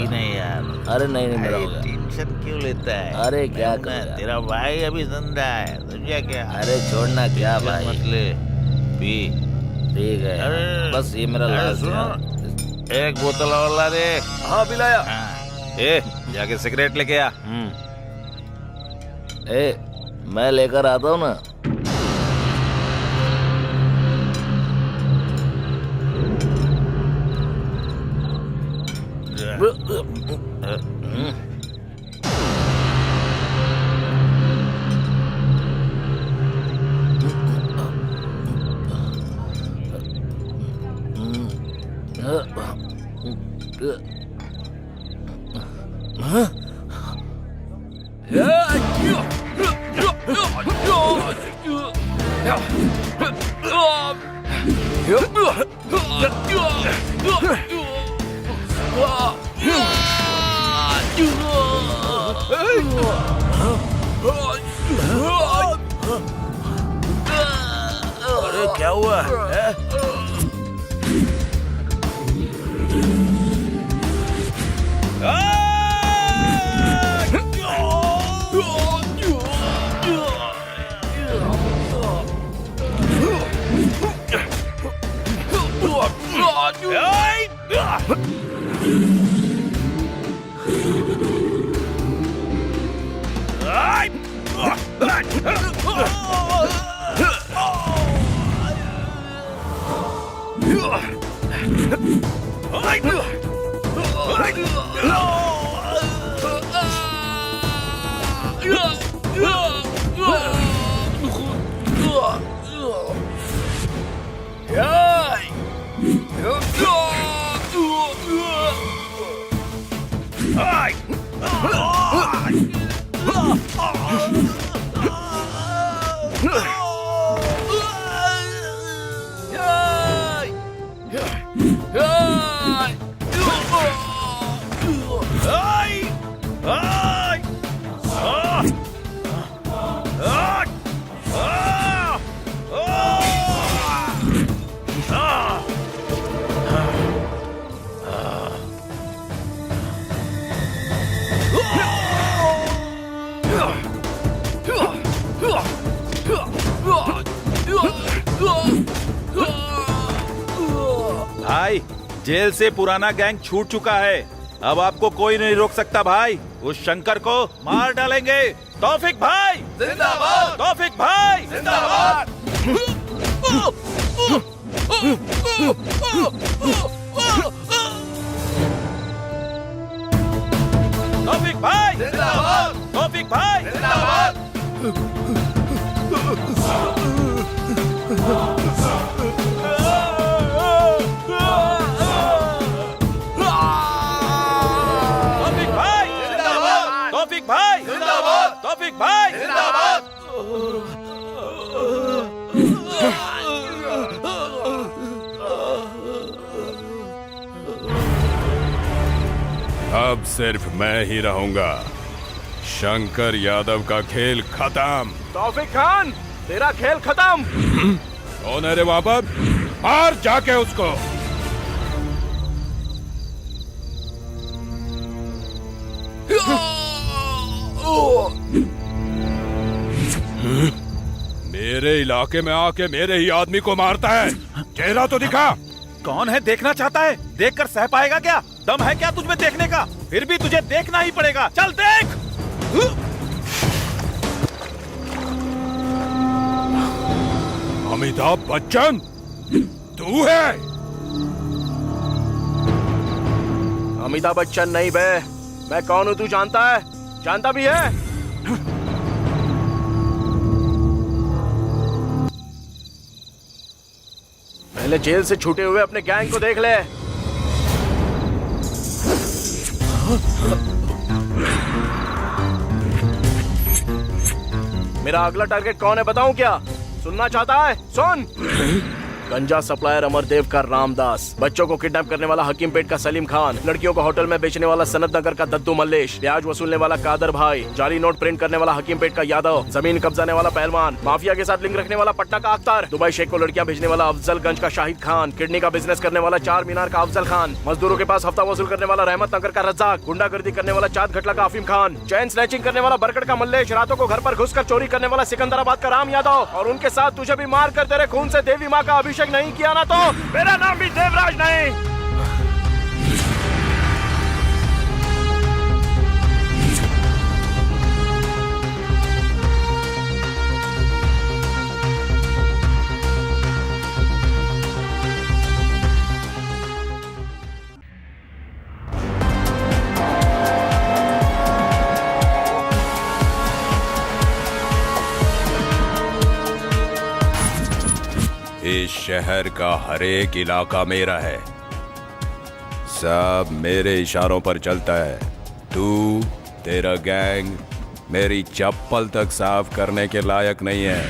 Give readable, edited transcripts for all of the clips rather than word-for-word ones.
अभी नहीं यार। अरे नहीं नहीं मेरा हो गया। टेंशन क्यों लेता है? अरे क्या मैं हूं ना, कर तेरा भाई अभी जिंदा है, समझा क्या? अरे छोड़ना क्या टेंशन भाई। मत ले, पी। ठीक है यार, अरे बस ये मेरा अरे लास्ट सुनो, है। एक बोतल और ला दे। हाँ पिलाया। ए जाके सिगरेट लेके आ। ए मैं लेकर आता हूँ ना। अरे क्या हुआ है? भाई जेल से पुराना गैंग छूट चुका है, अब आपको कोई नहीं रोक सकता भाई। उस शंकर को मार डालेंगे। तौफिक भाई जिंदाबाद। तौफिक भाई जिंदाबाद। तौफिक भाई जिंदाबाद। तौफिक भाई जिंदाबाद। तौफिक भाई जिंदाबाद। तौफिक भाई जिंदाबाद। तौफिक भाई जिंदाबाद। अब सिर्फ मैं ही रहूंगा। शंकर यादव का खेल खत्म। तौफिक खान तेरा खेल खत्म। कौन है रे वहां पर? मार जाके उसको। मेरे इलाके में आके मेरे ही आदमी को मारता है। चेहरा तो दिखा। कौन है देखना चाहता है? देखकर सह पाएगा क्या? दम है क्या तुझमें देखने का? फिर भी तुझे देखना ही पड़ेगा। चल देख। अमिताभ बच्चन तू है? अमिताभ बच्चन नहीं बे, मैं कौन हूँ तू जानता है? जानता भी है? पहले जेल से छूटे हुए अपने गैंग को देख ले। मेरा अगला टारगेट कौन है बताऊं क्या? सुनना चाहता है? सुन। गंजा सप्लायर अमरदेव का रामदास, बच्चों को किडनैप करने वाला हकीमपेट का सलीम खान, लड़कियों को होटल में बेचने वाला सनत नगर का दद्दू मल्लेश, ब्याज वसूलने वाला कादर भाई, जाली नोट प्रिंट करने वाला हकीमपेट का यादव, जमीन कब्जाने वाला पहलवान, माफिया के साथ लिंक रखने वाला पटना का अख्तर, दुबई शेख को लड़कियां भेजने वाला अफजलगंज का शाहिद खान, किडनी का बिजनेस करने वाला चार मीनार का अफजल खान, मजदूरों के पास हफ्ता वसूल करने वाला रहमत नगर का रज्जाक, गुंडागर्दी करने वाला चाँद घटला का अफीम खान, चैन स्नैचिंग करने वाला बरकट का मल्लेश, रातों को घर पर घुसकर चोरी करने वाला सिकंदराबाद का राम यादव, और उनके साथ तुझे भी मार कर तेरे खून से देवी माँ का अभिषेक नहीं किया ना तो मेरा नाम भी देवराज नहीं। इस शहर का हर एक इलाका मेरा है, सब मेरे इशारों पर चलता है। तू, तेरा गैंग मेरी चप्पल तक साफ करने के लायक नहीं है,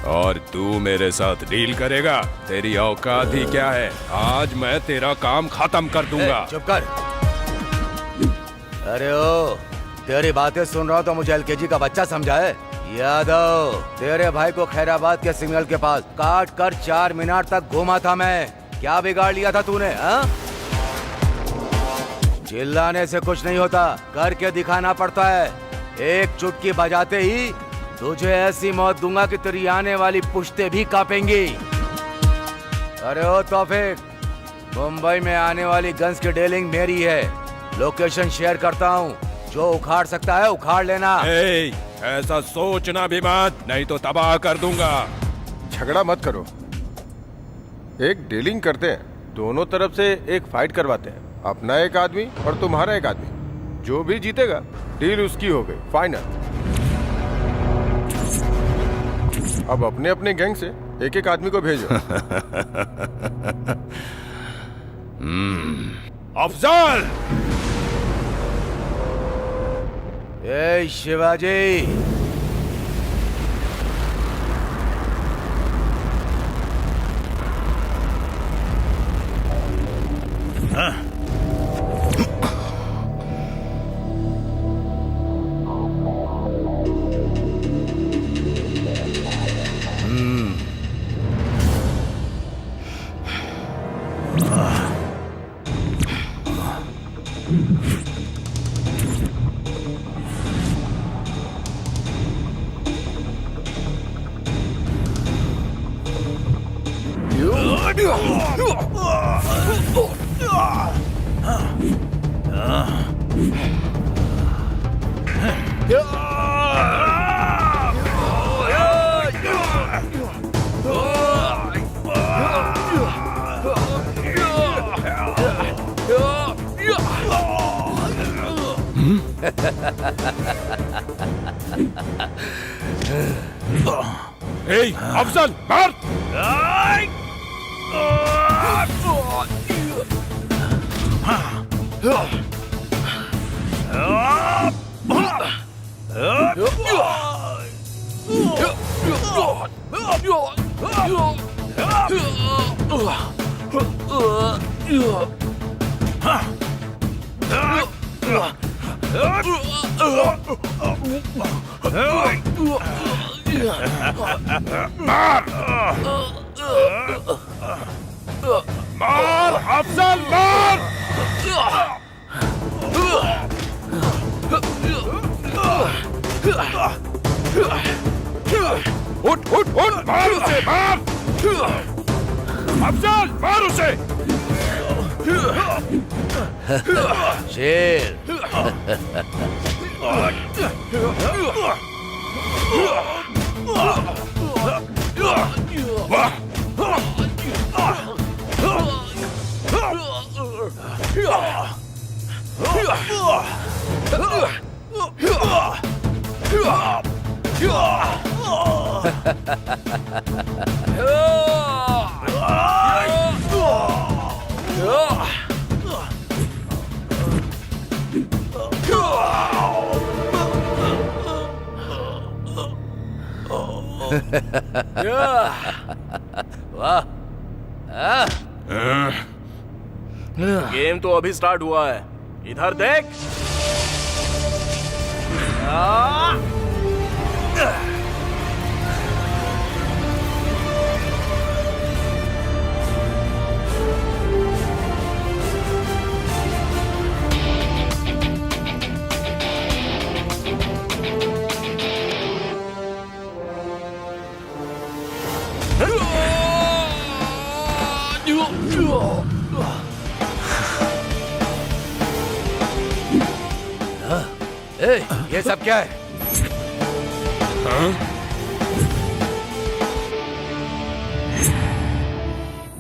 और तू मेरे साथ डील करेगा? तेरी औकात ही क्या है? आज मैं तेरा काम खत्म कर दूंगा। चुप कर। अरे ओ, तेरी बातें सुन रहा हूँ तो मुझे एलकेजी का बच्चा समझा है। यादव, तेरे भाई को खैराबाद के सिग्नल के पास काट कर 4 मीनार तक घूमा था मैं। क्या बिगाड़ लिया था तूने? हाँ? चिल्लाने से कुछ नहीं होता, करके दिखाना पड़ता है। एक चुटकी बजाते ही तुझे ऐसी मौत दूंगा कि तेरी आने वाली पुश्तें भी कांपेंगी। अरे ओ तौफीक, मुंबई में आने वाली गन्स की डीलिंग मेरी है। लोकेशन शेयर करता हूँ, जो उखाड़ सकता है उखाड़ लेना। ऐसा सोचना भी मत, नहीं तो तबाह कर दूंगा। झगड़ा मत करो, एक डीलिंग करते हैं, दोनों तरफ से एक फाइट करवाते हैं, अपना एक आदमी और तुम्हारा एक आदमी, जो भी जीतेगा डील उसकी हो गई, फाइनल। अब अपने अपने गैंग से एक एक आदमी को भेजो। अफजल! ए शिवाजी, अफजल मार! मार अफजल, मार! उठ उठ उठ, मार उसे, मार! अफजल, मार उसे! शेर। वाह, गेम तो अभी स्टार्ट हुआ है, इधर देख। ए, ये सब क्या है?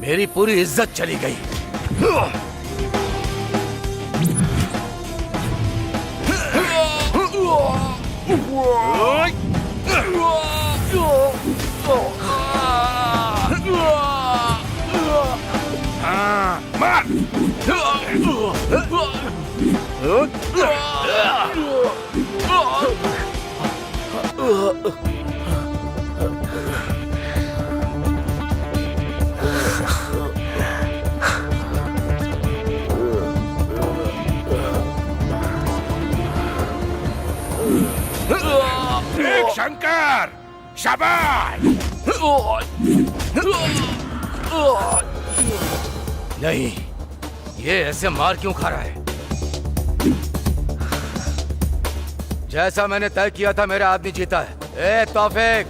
मेरी पूरी इज्जत चली गई। एक शंकर, शाबाश। नहीं, ये ऐसे मार क्यों खा रहा है? जैसा मैंने तय किया था, मेरा आदमी जीता है। ए तौफीक,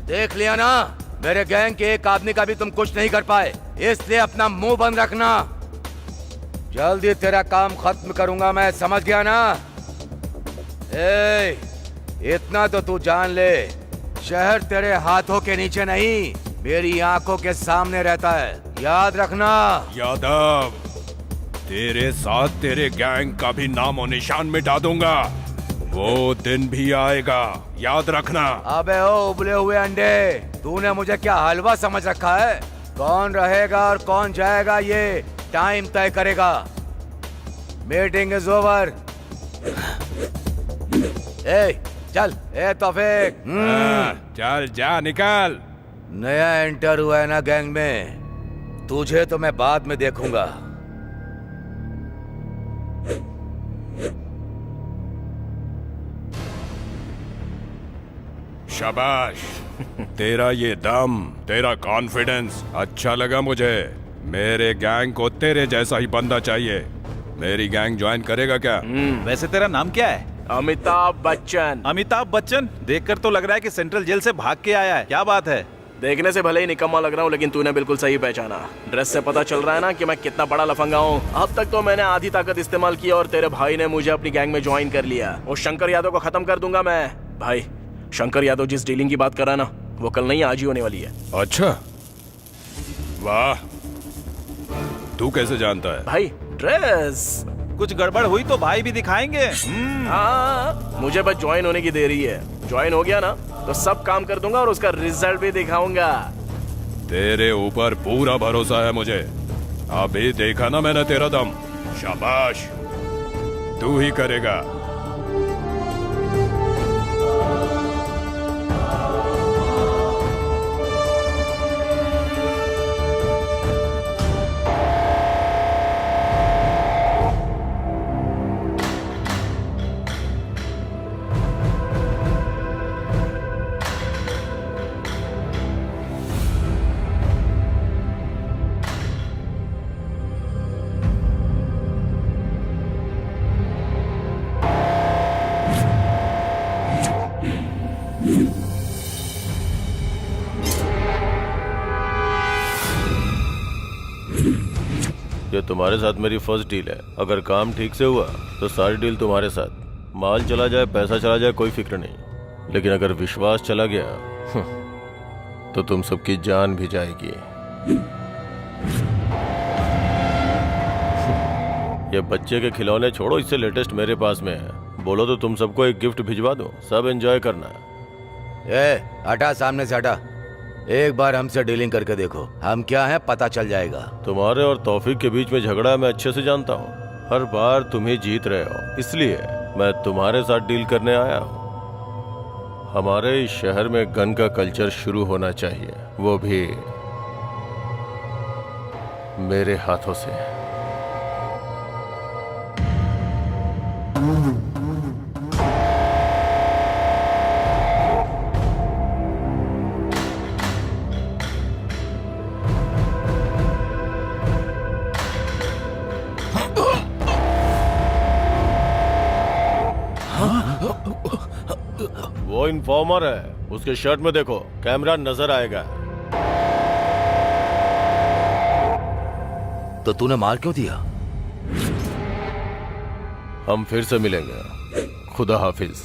देख लिया ना, मेरे गैंग के एक आदमी का भी तुम कुछ नहीं कर पाए, इसलिए अपना मुंह बंद रखना। जल्दी तेरा काम खत्म करूंगा मैं, समझ गया ना? ए, इतना तो तू जान ले, शहर तेरे हाथों के नीचे नहीं, मेरी आंखों के सामने रहता है, याद रखना। यादव, तेरे साथ तेरे गैंग का भी नामो निशान मिटा दूंगा। वो दिन भी आएगा, याद रखना। अबे ओ उबले हुए अंडे, तूने मुझे क्या हलवा समझ रखा है? कौन रहेगा और कौन जाएगा ये टाइम तय करेगा। Meeting is over. ए चल, ए तौफीक। चल जा, निकल। नया एंटर हुआ है ना गैंग में, तुझे तो मैं बाद में देखूंगा। शाबाश, तेरा ये दम, तेरा कॉन्फिडेंस अच्छा लगा मुझे। मेरे गैंग को तेरे जैसा ही बंदा चाहिए। मेरी गैंग ज्वाइन करेगा क्या? वैसे तेरा नाम क्या है? अमिताभ बच्चन। अमिताभ बच्चन? देखकर तो लग रहा है कि सेंट्रल जेल से भाग के आया है। क्या बात है? देखने से भले ही निकम्मा लग रहा हूँ, लेकिन तूने बिल्कुल सही पहचाना। ड्रेस से पता चल रहा है ना कि मैं कितना बड़ा लफंगा हूँ। अब तक तो मैंने आधी ताकत इस्तेमाल की और तेरे भाई ने मुझे अपनी गैंग में ज्वाइन कर लिया। वो शंकर यादव को खत्म कर दूंगा मैं। भाई, शंकर यादव जिस डीलिंग की बात कर रहा है ना, वो कल नहीं आज ही होने वाली है। अच्छा, वाह, तू कैसे जानता है? भाई, ड्रेस। कुछ गड़बड़ हुई तो भाई भी दिखाएंगे। हाँ, मुझे बस ज्वाइन होने की देरी है। ज्वाइन हो गया ना तो सब काम कर दूंगा और उसका रिजल्ट भी दिखाऊंगा। तेरे ऊपर पूरा भरोसा है मुझे। अभी देखा ना मैंने तेरा दम। शाबाश, तू ही करेगा। ये तुम्हारे साथ मेरी फर्स्ट डील है। अगर काम ठीक से हुआ तो सारी डील तुम्हारे साथ। माल चला जाए, पैसा चला जाए, कोई फिक्र नहीं, लेकिन अगर विश्वास चला गया तो तुम सबकी जान भी जाएगी। ये बच्चे के खिलौने छोड़ो, इससे लेटेस्ट मेरे पास में है। बोलो तो तुम सबको एक गिफ्ट भिजवा दूं, सब एंजॉय करना। ए हटा, सामने से हटा। एक बार हमसे डीलिंग करके देखो, हम क्या हैं पता चल जाएगा। तुम्हारे और तौफीक के बीच में झगड़ा मैं अच्छे से जानता हूँ। हर बार तुम ही जीत रहे हो, इसलिए मैं तुम्हारे साथ डील करने आया हूँ। हमारे इस शहर में गन का कल्चर शुरू होना चाहिए, वो भी मेरे हाथों से। वो इन्फॉर्मर है, उसके शर्ट में देखो, कैमरा नजर आएगा। तो तूने मार क्यों दिया? हम फिर से मिलेंगे। खुदा हाफिज।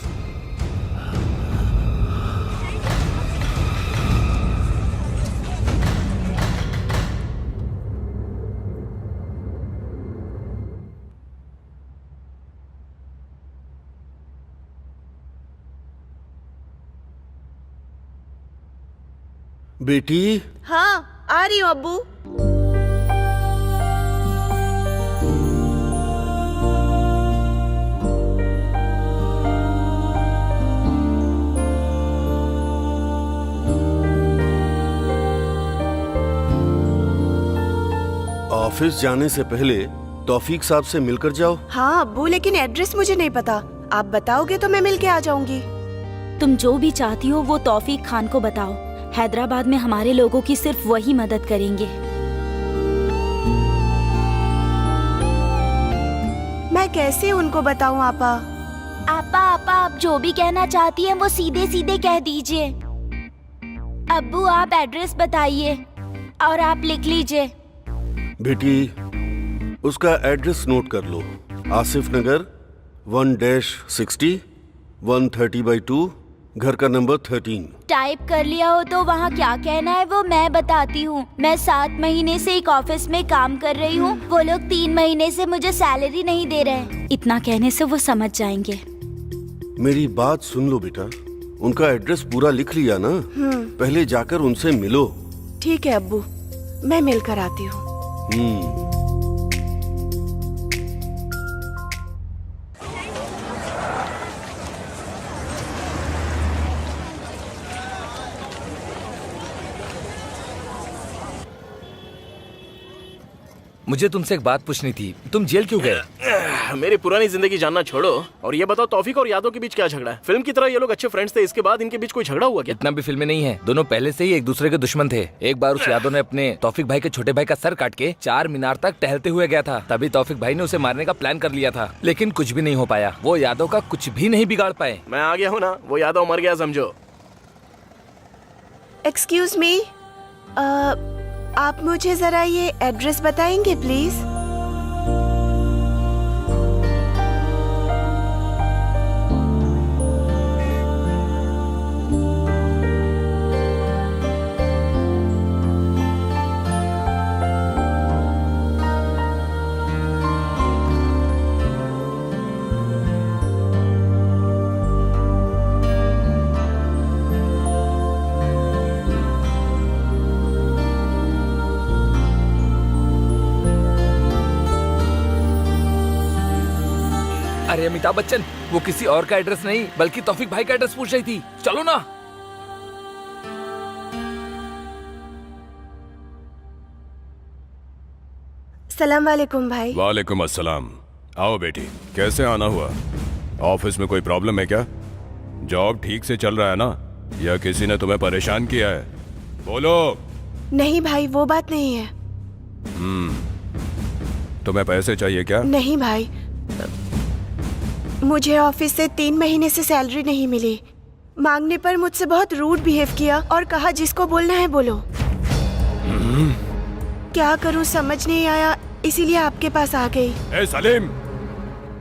बेटी, हाँ आ रही हूँ अब्बू। ऑफिस जाने से पहले तौफीक साहब से मिलकर जाओ। हाँ अब्बू, लेकिन एड्रेस मुझे नहीं पता। आप बताओगे तो मैं मिल के आ जाऊंगी। तुम जो भी चाहती हो वो तौफीक खान को बताओ। हैदराबाद में हमारे लोगों की सिर्फ वही मदद करेंगे। मैं कैसे उनको बताऊं आपा? आपा आपा, आप जो भी कहना चाहती हैं वो सीधे सीधे कह दीजिए। अब्बू आप एड्रेस बताइए और आप लिख लीजिए। बेटी, उसका एड्रेस नोट कर लो। आसिफ नगर 1-60 130/2, घर का नंबर 13। टाइप कर लिया हो तो वहाँ क्या कहना है वो मैं बताती हूँ। मैं 7 महीने से एक ऑफिस में काम कर रही हूँ। वो लोग 3 महीने से मुझे सैलरी नहीं दे रहे हैं। इतना कहने से वो समझ जाएंगे। मेरी बात सुन लो बेटा, उनका एड्रेस पूरा लिख लिया ना? पहले जाकर उनसे मिलो। ठीक है अब्बू, मैं मिलकर आती हूँ। मुझे तुमसे एक बात पूछनी थी, तुम जेल क्यों गए? मेरी पुरानी जिंदगी जानना छोड़ो और ये बताओ, तौफीक और यादव के बीच क्या झगड़ा है? फिल्म की तरह ये लोग अच्छे फ्रेंड्स थे, इसके बाद इनके बीच कोई झगड़ा हुआ क्या? इतना भी फिल्में नहीं है, दोनों पहले से ही एक दूसरे के दुश्मन थे। एक बार उस यादव ने अपने तौफीक भाई के छोटे भाई का सर काट के 4 मीनार तक टहलते हुए गया था। तभी तौफीक भाई ने उसे मारने का प्लान कर लिया था, लेकिन कुछ भी नहीं हो पाया। वो यादव का कुछ भी नहीं बिगाड़ पाए। मैं आ गया हूँ ना, वो यादव मर गया समझो। एक्सक्यूज मी, आप मुझे जरा ये एड्रेस बताएंगे प्लीज? अरे अमिताभ बच्चन, वो किसी और का एड्रेस नहीं बल्कि तौफीक भाई का एड्रेस पूछ रही थी। चलो ना। सलाम वालेकुम भाई। वालेकुम अस्सलाम। आओ बेटी, कैसे आना हुआ? ऑफिस में कोई प्रॉब्लम है क्या? जॉब ठीक से चल रहा है ना, या किसी ने तुम्हें परेशान किया है? बोलो। नहीं भाई, वो बात नहीं है। तुम्हें पैसे चाहिए क्या? नहीं भाई, मुझे ऑफिस से 3 महीने से सैलरी नहीं मिली। मांगने पर मुझसे बहुत रूड बिहेव किया और कहा जिसको बोलना है बोलो। क्या करूं समझ नहीं आया, इसीलिए आपके पास आ गई। ए सलीम,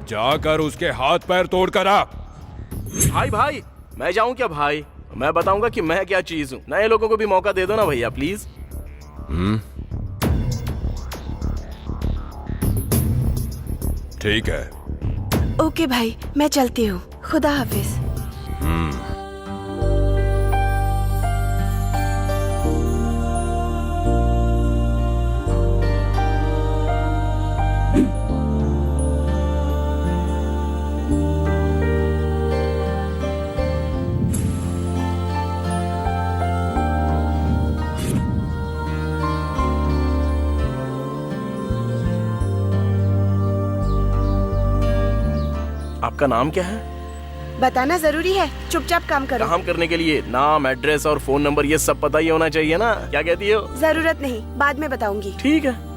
जाकर उसके हाथ पैर तोड़ कर आ। भाई भाई, मैं जाऊं क्या भाई? मैं बताऊंगा कि मैं क्या चीज हूँ। नए लोगों को भी मौका दे दो ना भैया प्लीज। ठीक है। ओके भाई, मैं चलती हूँ। खुदा हाफिज। आपका नाम क्या है? बताना जरूरी है, चुपचाप काम करो। काम करने के लिए नाम, एड्रेस और फोन नंबर ये सब पता ही होना चाहिए ना। क्या कहती हो? जरूरत नहीं, बाद में बताऊंगी। ठीक है।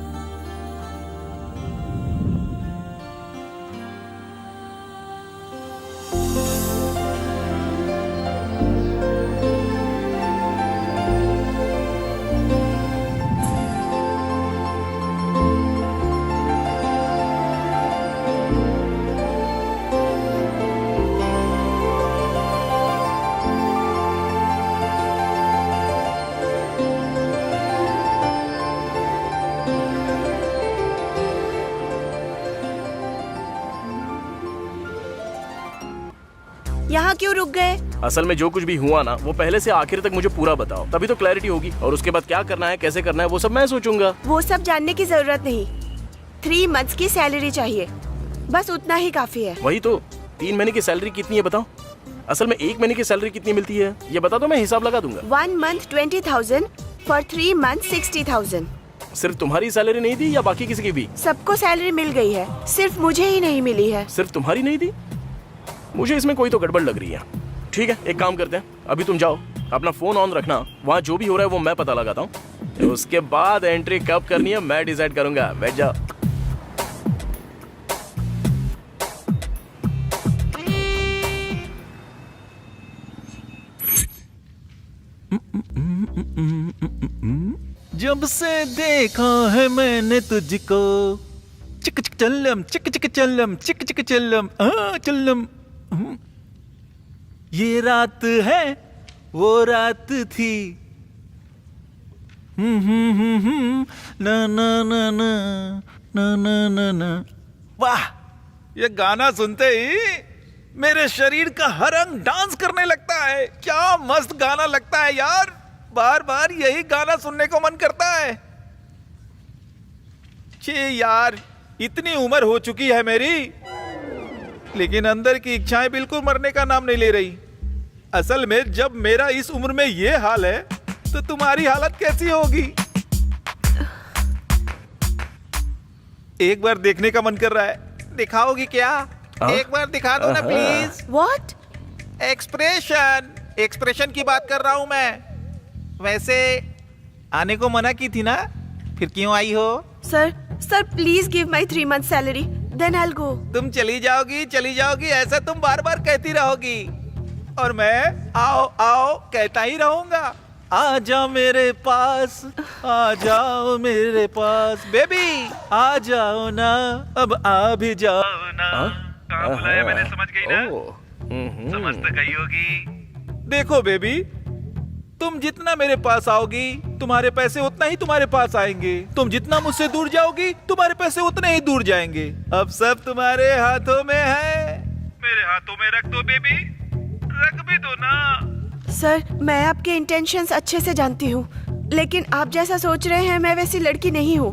यहाँ क्यों रुक गए? असल में जो कुछ भी हुआ ना वो पहले से आखिर तक मुझे पूरा बताओ, तभी तो क्लैरिटी होगी। और उसके बाद क्या करना है, कैसे करना है, वो सब मैं सोचूंगा। वो सब जानने की जरूरत नहीं। 3 मंथ्स की सैलरी चाहिए, बस उतना ही काफी है। वही तो, 3 महीने की सैलरी कितनी है बताओ? असल में 1 महीने की सैलरी कितनी मिलती है ये बता दो, मैं हिसाब लगा दूंगा। 1 मंथ 20,000, फॉर 3 मंथ 60,000। सिर्फ तुम्हारी सैलरी नहीं दी या बाकी किसी की भी? सबको सैलरी मिल गई है, सिर्फ मुझे ही नहीं मिली है। सिर्फ तुम्हारी नहीं दी? मुझे इसमें कोई तो गड़बड़ लग रही है। ठीक है, एक काम करते हैं, अभी तुम जाओ, अपना फोन ऑन रखना, वहाँ जो भी हो रहा है वो मैं पता लगाता हूँ। उसके बाद एंट्री कब करनी है मैं डिसाइड करूंगा। बैठ जाओ। जब से देखा है मैंने तुझको, चिक चिक चल्लम, चिक चिक चल्लम, चिक चिक चल्लम, चल्लम। ये रात है वो रात थी, ना ना ना ना ना ना ना ना। वाह, ये गाना सुनते ही मेरे शरीर का हर अंग डांस करने लगता है। क्या मस्त गाना लगता है यार, बार बार यही गाना सुनने को मन करता है। छे यार, इतनी उम्र हो चुकी है मेरी, लेकिन अंदर की इच्छाएं बिल्कुल मरने का नाम नहीं ले रही। असल में जब मेरा इस उम्र में ये हाल है तो तुम्हारी हालत कैसी होगी? एक बार देखने का मन कर रहा है, दिखाओगी क्या? एक बार दिखा दो ना प्लीज। What? एक्सप्रेशन की बात कर रहा हूं मैं। वैसे आने को मना की थी ना, फिर क्यों आई हो? Sir please give my 3 month salary, then I will go. तुम चली जाओगी, ऐसा तुम बार बार कहती रहोगी और मैं आओ आओ कहता ही रहूंगा। आ जाओ मेरे पास, आ जाओ मेरे पास, बेबी आ जाओ ना, अब आ भी जाओ ना। कहाँ बुलाया मैंने, समझ गई ना? समझ तो गई होगी। देखो बेबी, तुम जितना मेरे पास आओगी तुम्हारे पैसे उतना ही तुम्हारे पास आएंगे, तुम जितना मुझसे दूर जाओगी तुम्हारे पैसे उतने ही दूर जाएंगे। अब सब तुम्हारे हाथों में है। मेरे हाथों में रख दो बेबी, रख भी दो ना। सर, मैं आपके इंटेंशंस अच्छे से जानती हूँ, लेकिन आप जैसा सोच रहे हैं मैं वैसी लड़की नहीं हूँ।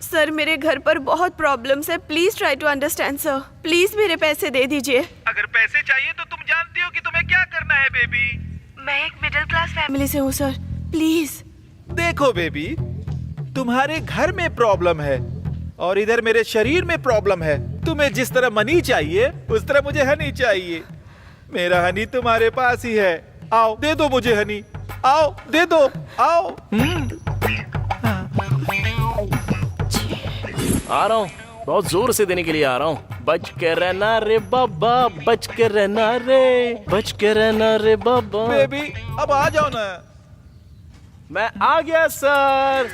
सर, मेरे घर पर बहुत प्रॉब्लम्स है, please try to understand sir. Please मेरे पैसे दे दीजिए। अगर पैसे चाहिए तो तुम जानती हो कि तुम्हें क्या करना है बेबी। मैं एक मिडिल क्लास फैमिली से हूँ सर, प्लीज। देखो बेबी, तुम्हारे घर में प्रॉब्लम है और इधर मेरे शरीर में प्रॉब्लम है। तुम्हें जिस तरह मनी चाहिए उस तरह मुझे हनी चाहिए। मेरा हनी तुम्हारे पास ही है, आओ दे दो मुझे हनी, आओ दे दो, आओ। आ रहा हूँ, बहुत जोर से देने के लिए आ रहा हूँ। बच के रहना रे बाबा, बच के रहना रे, बच के रहना रे बाबा। बेबी अब आ जाओ ना। मैं आ गया सर।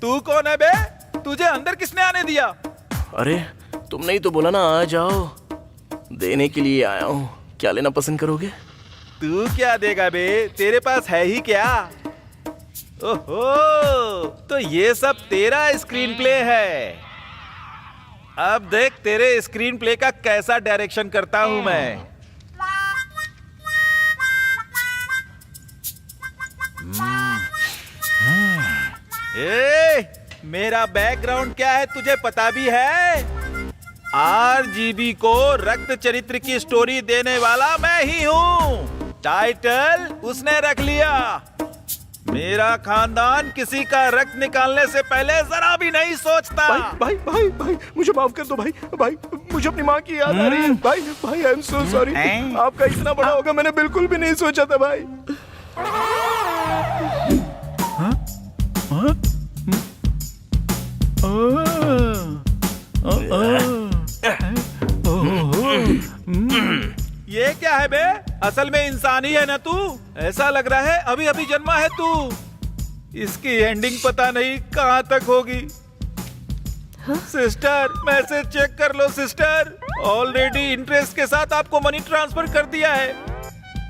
तू कौन है बे? तुझे अंदर किसने आने दिया? अरे तुमने ही तो बोला ना आ जाओ, देने के लिए आया हूँ। क्या लेना पसंद करोगे? तू क्या देगा बे, तेरे पास है ही क्या? ओहो, तो ये सब तेरा स्क्रीन प्ले है। अब देख तेरे स्क्रीन प्ले का कैसा डायरेक्शन करता हूं मैं। मेरा बैकग्राउंड क्या है तुझे पता भी है? RGB को रक्त चरित्र की स्टोरी देने वाला मैं ही हूँ। टाइटल उसने रख लिया, मेरा खानदान किसी का रक्त निकालने से पहले जरा भी नहीं सोचता। भाई भाई भाई मुझे माफ कर दो भाई। भाई मुझे अपनी माँ की याद आ रही है। भाई भाई आई एम सो सॉरी। आपका इतना बड़ा होगा मैंने बिल्कुल भी नहीं सोचा था भाई। ये क्या है बे? असल में इंसान ही है ना तू? ऐसा लग रहा है अभी अभी जन्मा है तू। इसकी एंडिंग पता नहीं कहाँ तक होगी। सिस्टर मैसेज चेक कर लो सिस्टर। ऑलरेडी इंटरेस्ट के साथ आपको मनी ट्रांसफर कर दिया है।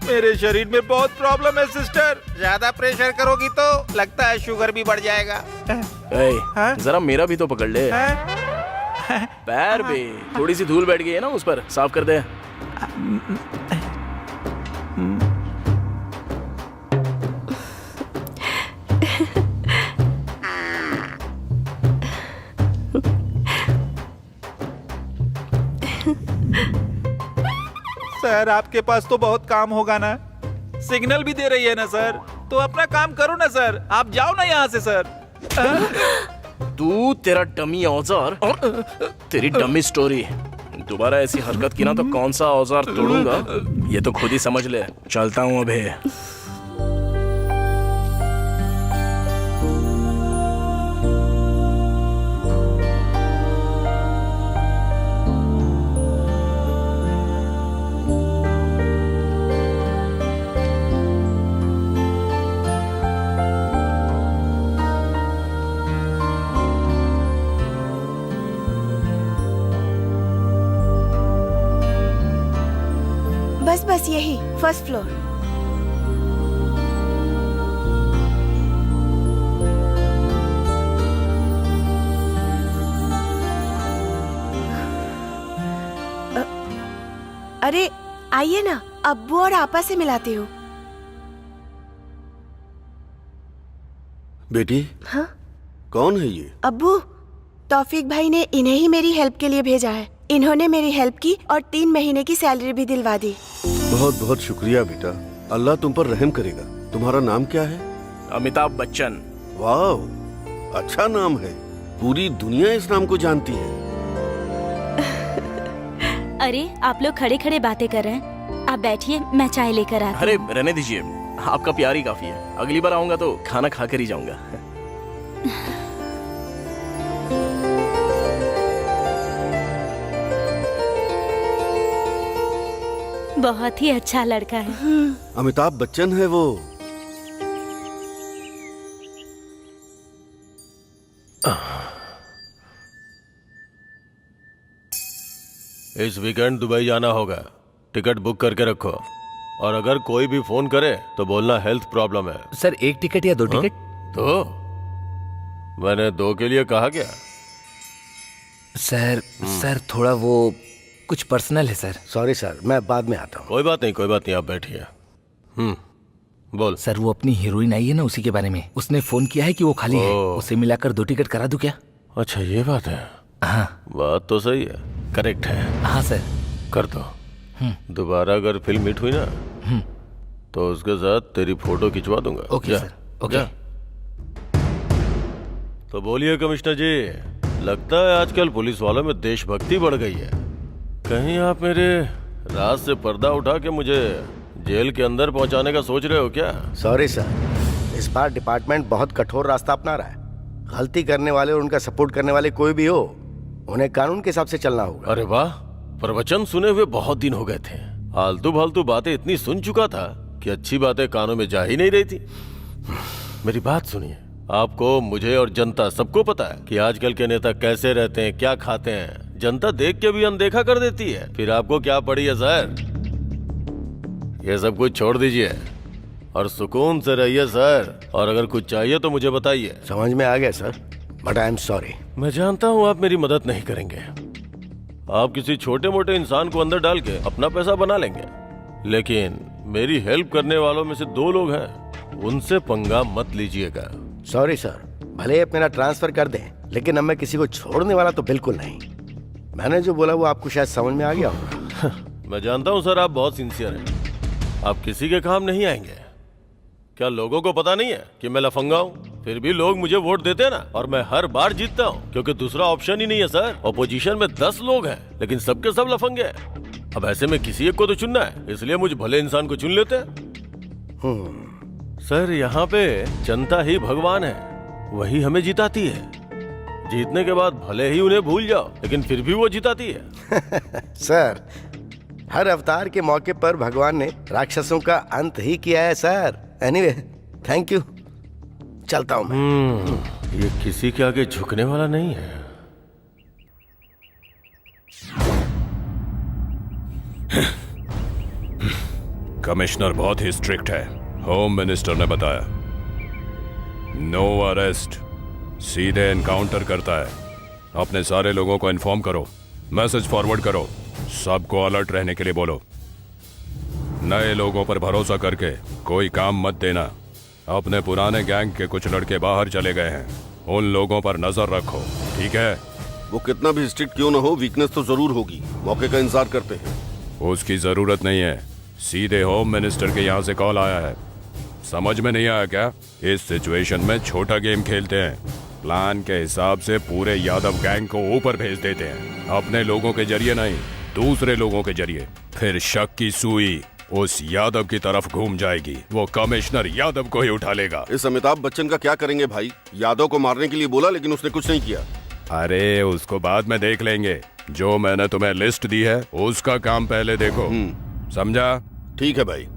मेरे शरीर में बहुत प्रॉब्लम है सिस्टर। ज्यादा प्रेशर करोगी तो लगता है शुगर भी बढ़ जाएगा। जरा मेरा भी तो पकड़ ले। पैर भी थोड़ी सी धूल बैठ गई है ना उस पर, साफ कर दे। सर आपके पास तो बहुत काम होगा ना? सिग्नल भी दे रही है ना सर? तो अपना काम करो ना सर। आप जाओ ना यहाँ से सर। तू, तेरा डमी औजार और तेरी डमी स्टोरी। दोबारा ऐसी हरकत की ना तो कौन सा औजार तोड़ूंगा ये तो खुद ही समझ ले। चलता हूँ अभी। बस यही फर्स्ट फ्लोर। अरे आइए ना, अब्बू और आपा से मिलाती हूँ। बेटी हाँ कौन है ये? अब्बू, तौफीक भाई ने इन्हें ही मेरी हेल्प के लिए भेजा है। इन्होंने मेरी हेल्प की और 3 महीने की सैलरी भी दिलवा दी। बहुत बहुत शुक्रिया बेटा, अल्लाह तुम पर रहम करेगा। तुम्हारा नाम क्या है? अमिताभ बच्चन। वाह, अच्छा नाम है। पूरी दुनिया इस नाम को जानती है। अरे आप लोग खड़े खड़े बातें कर रहे हैं, आप बैठिए मैं चाय लेकर आती अरे हूँ। रहने दीजिए, आपका प्यार ही काफी है। अगली बार आऊंगा तो खाना खा कर ही जाऊंगा। बहुत ही अच्छा लड़का है। अमिताभ बच्चन है वो। इस वीकेंड दुबई जाना होगा, टिकट बुक करके रखो। और अगर कोई भी फोन करे तो बोलना हेल्थ प्रॉब्लम है। सर 1 टिकट या 2 टिकट? तो मैंने 2 के लिए कहा क्या? सर थोड़ा वो कुछ पर्सनल है सर। सॉरी सर, मैं बाद में आता हूँ। कोई बात नहीं, आप बैठिए। बोल। सर वो अपनी हीरोइन आई है ना, उसी के बारे में। उसने फोन किया है कि वो खाली है, उसे मिलाकर 2 टिकट करा दूं क्या? अच्छा ये बात है। हाँ बात तो सही है, करेक्ट है। हाँ सर कर दो। दोबारा अगर फिल्म हिट हुई ना तो उसके साथ तेरी फोटो खिंचवा दूंगा। Okay sir, okay. तो बोलिए कमिश्नर जी, लगता है आजकल पुलिस वालों में देशभक्ति बढ़ गई है। कहीं आप मेरे राज से पर्दा उठा के मुझे जेल के अंदर पहुंचाने का सोच रहे हो क्या? सॉरी सर, इस बार डिपार्टमेंट बहुत कठोर रास्ता अपना रहा है। गलती करने वाले और उनका सपोर्ट करने वाले कोई भी हो, उन्हें कानून के हिसाब से चलना होगा। अरे वाह, प्रवचन सुने हुए बहुत दिन हो गए थे। आलतू फालतू बातें इतनी सुन चुका था कि अच्छी बातें कानों में जा ही नहीं रही थी। मेरी बात सुनिए, आपको, मुझे और जनता सबको पता है कि आजकल के नेता कैसे रहते हैं, क्या खाते हैं। जनता देख के भी अनदेखा कर देती है। फिर आपको क्या पड़ी है सर? ये सब कुछ छोड़ दीजिए और सुकून से रहिए सर। और अगर कुछ चाहिए तो मुझे बताइए। समझ में आ गया sir, but I am sorry. मैं जानता हूँ आप मेरी मदद नहीं करेंगे। आप किसी छोटे मोटे इंसान को अंदर डाल के अपना पैसा बना लेंगे, लेकिन मेरी हेल्प करने वालों में से 2 लोग हैं, उनसे पंगा मत लीजिएगा। सॉरी सर, भले आप मेरा ट्रांसफर कर दें, लेकिन अब मैं किसी को छोड़ने वाला तो बिल्कुल नहीं। मैंने जो बोला वो आपको शायद समझ में आ गया होगा। मैं जानता हूँ सर, आप बहुत सिंसियर हैं। आप किसी के काम नहीं आएंगे, क्या लोगों को पता नहीं है कि मैं लफंगा हूँ? फिर भी लोग मुझे वोट देते हैं ना, और मैं हर बार जीतता हूँ क्योंकि दूसरा ऑप्शन ही नहीं है सर। ऑपोजिशन में 10 लोग हैं लेकिन सबके सब लफंगे हैं। अब ऐसे में किसी एक को तो चुनना है, इसलिए मुझे भले इंसान को चुन लेते हैं। सर यहाँ पे जनता ही भगवान है, वही हमें जिताती है। जीतने के बाद भले ही उन्हें भूल जाओ लेकिन फिर भी वो जिताती है। सर, हर अवतार के मौके पर भगवान ने राक्षसों का अंत ही किया है सर। एनीवे, थैंक यू, चलता हूँ मैं। ये किसी के आगे झुकने वाला नहीं है। कमिश्नर बहुत ही स्ट्रिक्ट है, होम मिनिस्टर ने बताया। नो अरेस्ट, सीधे एनकाउंटर करता है। अपने सारे लोगों को इन्फॉर्म करो, मैसेज फॉरवर्ड करो, सबको अलर्ट रहने के लिए बोलो। नए लोगों पर भरोसा करके कोई काम मत देना। अपने पुराने गैंग के कुछ लड़के बाहर चले गए हैं, उन लोगों पर नजर रखो, ठीक है? वो कितना भी स्ट्रिक्ट क्यों ना हो, वीकनेस तो जरूर होगी। मौके का इंतजार करते हैं। उसकी जरूरत नहीं है, सीधे होम मिनिस्टर के यहाँ से कॉल आया है। समझ में नहीं आया क्या? इस सिचुएशन में छोटा गेम खेलते हैं, प्लान के हिसाब से पूरे यादव गैंग को ऊपर भेज देते हैं, अपने लोगों के जरिए नहीं, दूसरे लोगों के जरिए। फिर शक की सुई उस यादव की तरफ घूम जाएगी, वो कमिश्नर यादव को ही उठा लेगा। इस अमिताभ बच्चन का क्या करेंगे भाई? यादव को मारने के लिए बोला लेकिन उसने कुछ नहीं किया। अरे उसको बाद में देख लेंगे, जो मैंने तुम्हें लिस्ट दी है उसका काम पहले देखो, समझा? ठीक है भाई।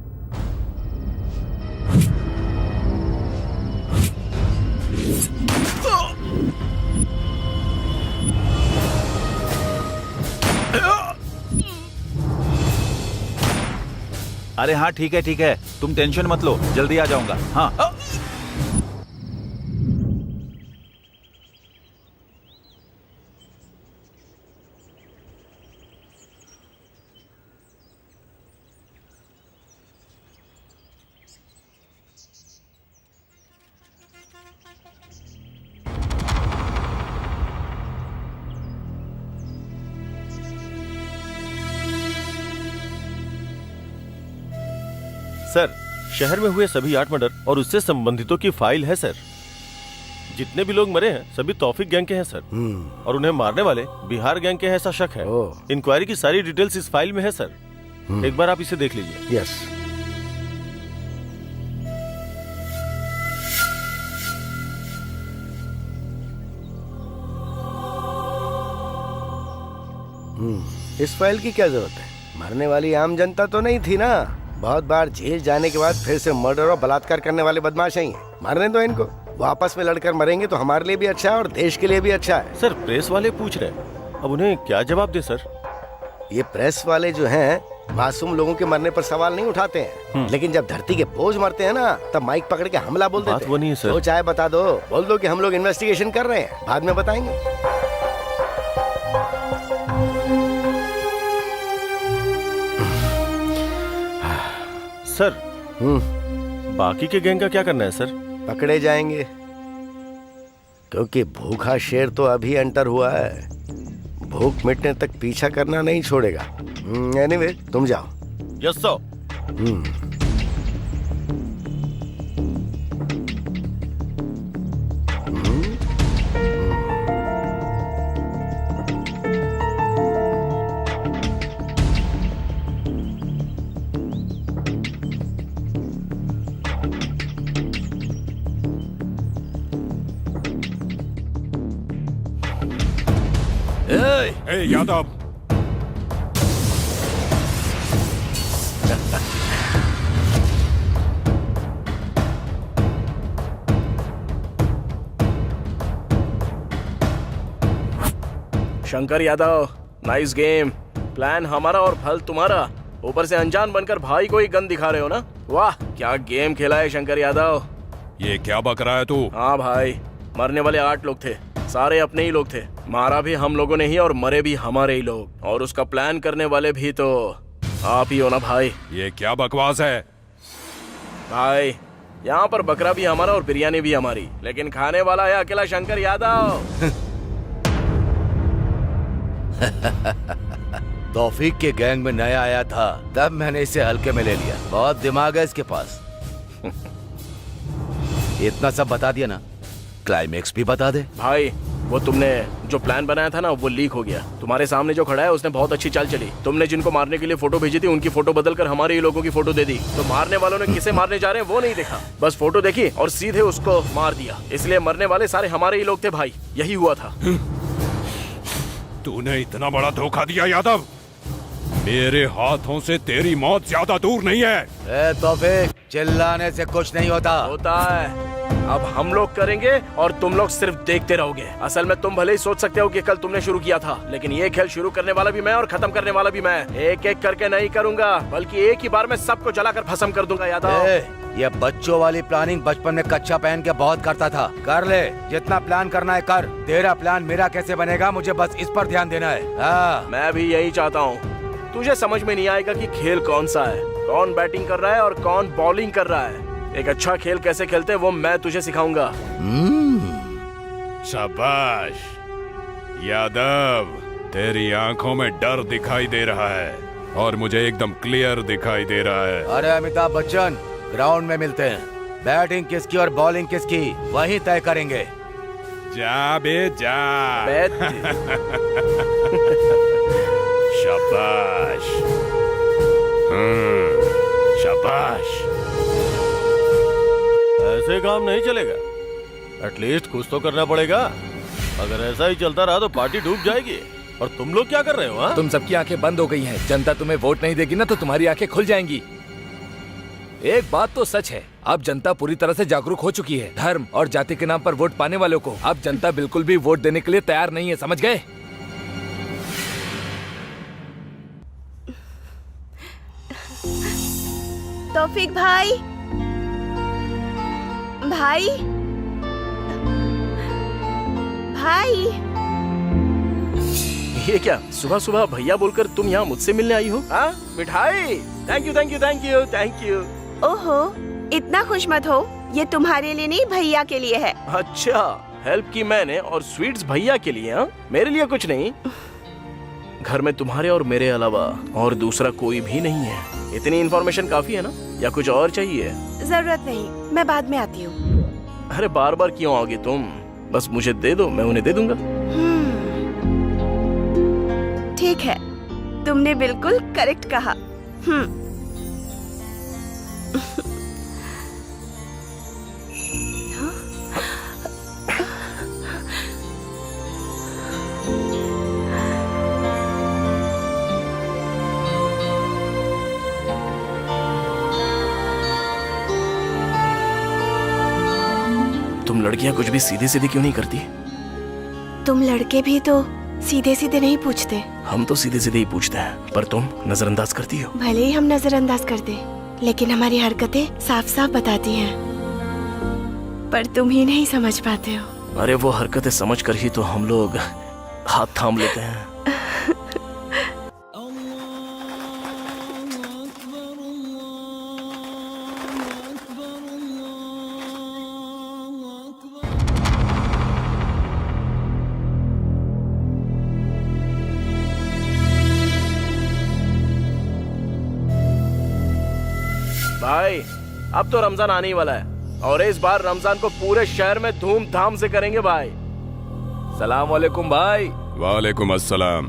अरे हाँ ठीक है, तुम टेंशन मत लो, जल्दी आ जाऊंगा। हाँ सर, शहर में हुए सभी 8 मर्डर और उससे संबंधितों की फाइल है सर। जितने भी लोग मरे हैं सभी तौफीक गैंग के हैं सर, और उन्हें मारने वाले बिहार गैंग के हैं ऐसा शक है। इंक्वायरी की सारी डिटेल्स इस फाइल में है सर, एक बार आप इसे देख लीजिए। यस। इस फाइल की क्या जरूरत है? मरने वाली आम जनता तो नहीं थी ना। बहुत बार जेल जाने के बाद फिर से मर्डर और बलात्कार करने वाले बदमाश ही हैं। मरने दो इनको, वो आपस में लड़कर मरेंगे तो हमारे लिए भी अच्छा है और देश के लिए भी अच्छा है। सर, प्रेस वाले पूछ रहे हैं, अब उन्हें क्या जवाब दे सर? ये प्रेस वाले जो हैं मासूम लोगों के मरने पर सवाल नहीं उठाते हैं, लेकिन जब धरती के बोझ मरते हैं ना तब माइक पकड़ के हमला बोल देते हैं। वो नहीं है सर। तो चाहे बता दो, बोल दो कि हम लोग इन्वेस्टिगेशन कर रहे हैं, बाद में बताएंगे। सर, बाकी के गैंग का क्या करना है सर? पकड़े जाएंगे, क्योंकि भूखा शेर तो अभी एंटर हुआ है, भूख मिटने तक पीछा करना नहीं छोड़ेगा। एनीवे, तुम जाओ। Yes sir. A Yadav, Shankar Yadav, nice game. Plan हमारा और फल तुम्हारा, ऊपर से अनजान बनकर भाई को ही गन दिखा रहे हो ना। वाह, क्या गेम खेला है शंकर यादव। ये क्या बक रहा है तू? हाँ भाई, मरने वाले 8 लोग थे, सारे अपने ही लोग थे। मारा भी हम लोगों ने ही और मरे भी हमारे ही लोग, और उसका प्लान करने वाले भी तो आप ही हो ना भाई। ये क्या बकवास है भाई? यहाँ पर बकरा भी हमारा और बिरयानी भी हमारी, लेकिन खाने वाला है अकेला शंकर यादव। तौफीक के गैंग में नया आया था, तब मैंने इसे हल्के में ले लिया। बहुत दिमाग है इसके पास। इतना सब बता दिया ना, क्लाइमेक्स भी बता दे। भाई वो तुमने जो प्लान बनाया था ना वो लीक हो गया। तुम्हारे सामने जो खड़ा है उसने बहुत अच्छी चाल चली। तुमने जिनको मारने के लिए फोटो भेजी थी उनकी फोटो बदलकर हमारे ही लोगों की फोटो दे दी। तो मारने वालों ने किसे मारने जा रहे हैं वो नहीं देखा, बस फोटो देखी और सीधे उसको मार दिया। इसलिए मरने वाले सारे हमारे ही लोग थे भाई, यही हुआ था। तूने इतना बड़ा धोखा दिया यादव। मेरे हाथों से तेरी मौत ज्यादा दूर नहीं है। ए तौफीक, चिल्लाने से कुछ नहीं होता। होता है। अब हम लोग करेंगे और तुम लोग सिर्फ देखते रहोगे। असल में तुम भले ही सोच सकते हो कि कल तुमने शुरू किया था, लेकिन ये खेल शुरू करने वाला भी मैं और खत्म करने वाला भी मैं। एक एक करके नहीं करूंगा, बल्कि एक ही बार में सबको जलाकर भस्म कर दूंगा यादव। ये बच्चों वाली प्लानिंग बचपन में कच्चा पहन के बहुत करता था। कर ले, जितना प्लान करना है कर। तेरा प्लान मेरा कैसे बनेगा, मुझे बस इस पर ध्यान देना है। हाँ। मैं भी यही चाहता हूँ। तुझे समझ में नहीं आएगा कि खेल कौन सा है, कौन बैटिंग कर रहा है और कौन बॉलिंग कर रहा है। एक अच्छा खेल कैसे खेलते हैं वो मैं तुझे सिखाऊंगा। शाबाश यादव, तेरी आंखों में डर दिखाई दे रहा है और मुझे एकदम क्लियर दिखाई दे रहा है। अरे अमिताभ बच्चन, ग्राउंड में मिलते हैं। बैटिंग किसकी और बॉलिंग किसकी वही तय करेंगे। जा बे जा। शाबाश। शाबाश। ऐसे काम नहीं चलेगा, एटलीस्ट कुछ तो करना पड़ेगा। अगर ऐसा ही चलता रहा तो पार्टी डूब जाएगी। और तुम लोग क्या कर रहे हो? हाँ? तुम सबकी आंखें बंद हो गई हैं। जनता तुम्हें वोट नहीं देगी ना तो तुम्हारी आंखें खुल जाएंगी। एक बात तो सच है, अब जनता पूरी तरह से जागरूक हो चुकी है। धर्म और जाति के नाम पर वोट पाने वालों को अब जनता बिल्कुल भी वोट देने के लिए तैयार नहीं है, समझ गए? तौफीक भाई, भाई, भाई। ये क्या सुबह सुबह भैया बोलकर तुम यहाँ मुझसे मिलने आई हो? हाँ मिठाई। Thank you thank you thank you thank you. ओहो, इतना खुश मत हो, ये तुम्हारे लिए नहीं भैया के लिए है। अच्छा, हेल्प की मैंने और स्वीट्स भैया के लिए? हाँ, मेरे लिए कुछ नहीं। घर में तुम्हारे और मेरे अलावा और दूसरा कोई भी नहीं है। इतनी इन्फॉर्मेशन काफी है ना, या कुछ और चाहिए? जरूरत नहीं, मैं बाद में आती हूँ। अरे बार बार क्यों आओगे तुम? बस मुझे दे दो, मैं उन्हें दे दूंगा। ठीक है, तुमने बिल्कुल करेक्ट कहा। तुम लड़कियां कुछ भी सीधे सीधे क्यों नहीं करती? तुम लड़के भी तो सीधे सीधे नहीं पूछते। हम तो सीधे सीधे ही पूछते हैं, पर तुम नजरअंदाज करती हो। भले ही हम नजरअंदाज कर दे, लेकिन हमारी हरकतें साफ साफ बताती हैं। पर तुम ही नहीं समझ पाते हो। अरे वो हरकतें समझ कर ही तो हम लोग हाथ थाम लेते हैं। भाई अब तो रमजान आने ही वाला है और इस बार रमजान को पूरे शहर में धूमधाम से करेंगे भाई। सलाम वालेकुम भाई। वालेकुम अस्सलाम।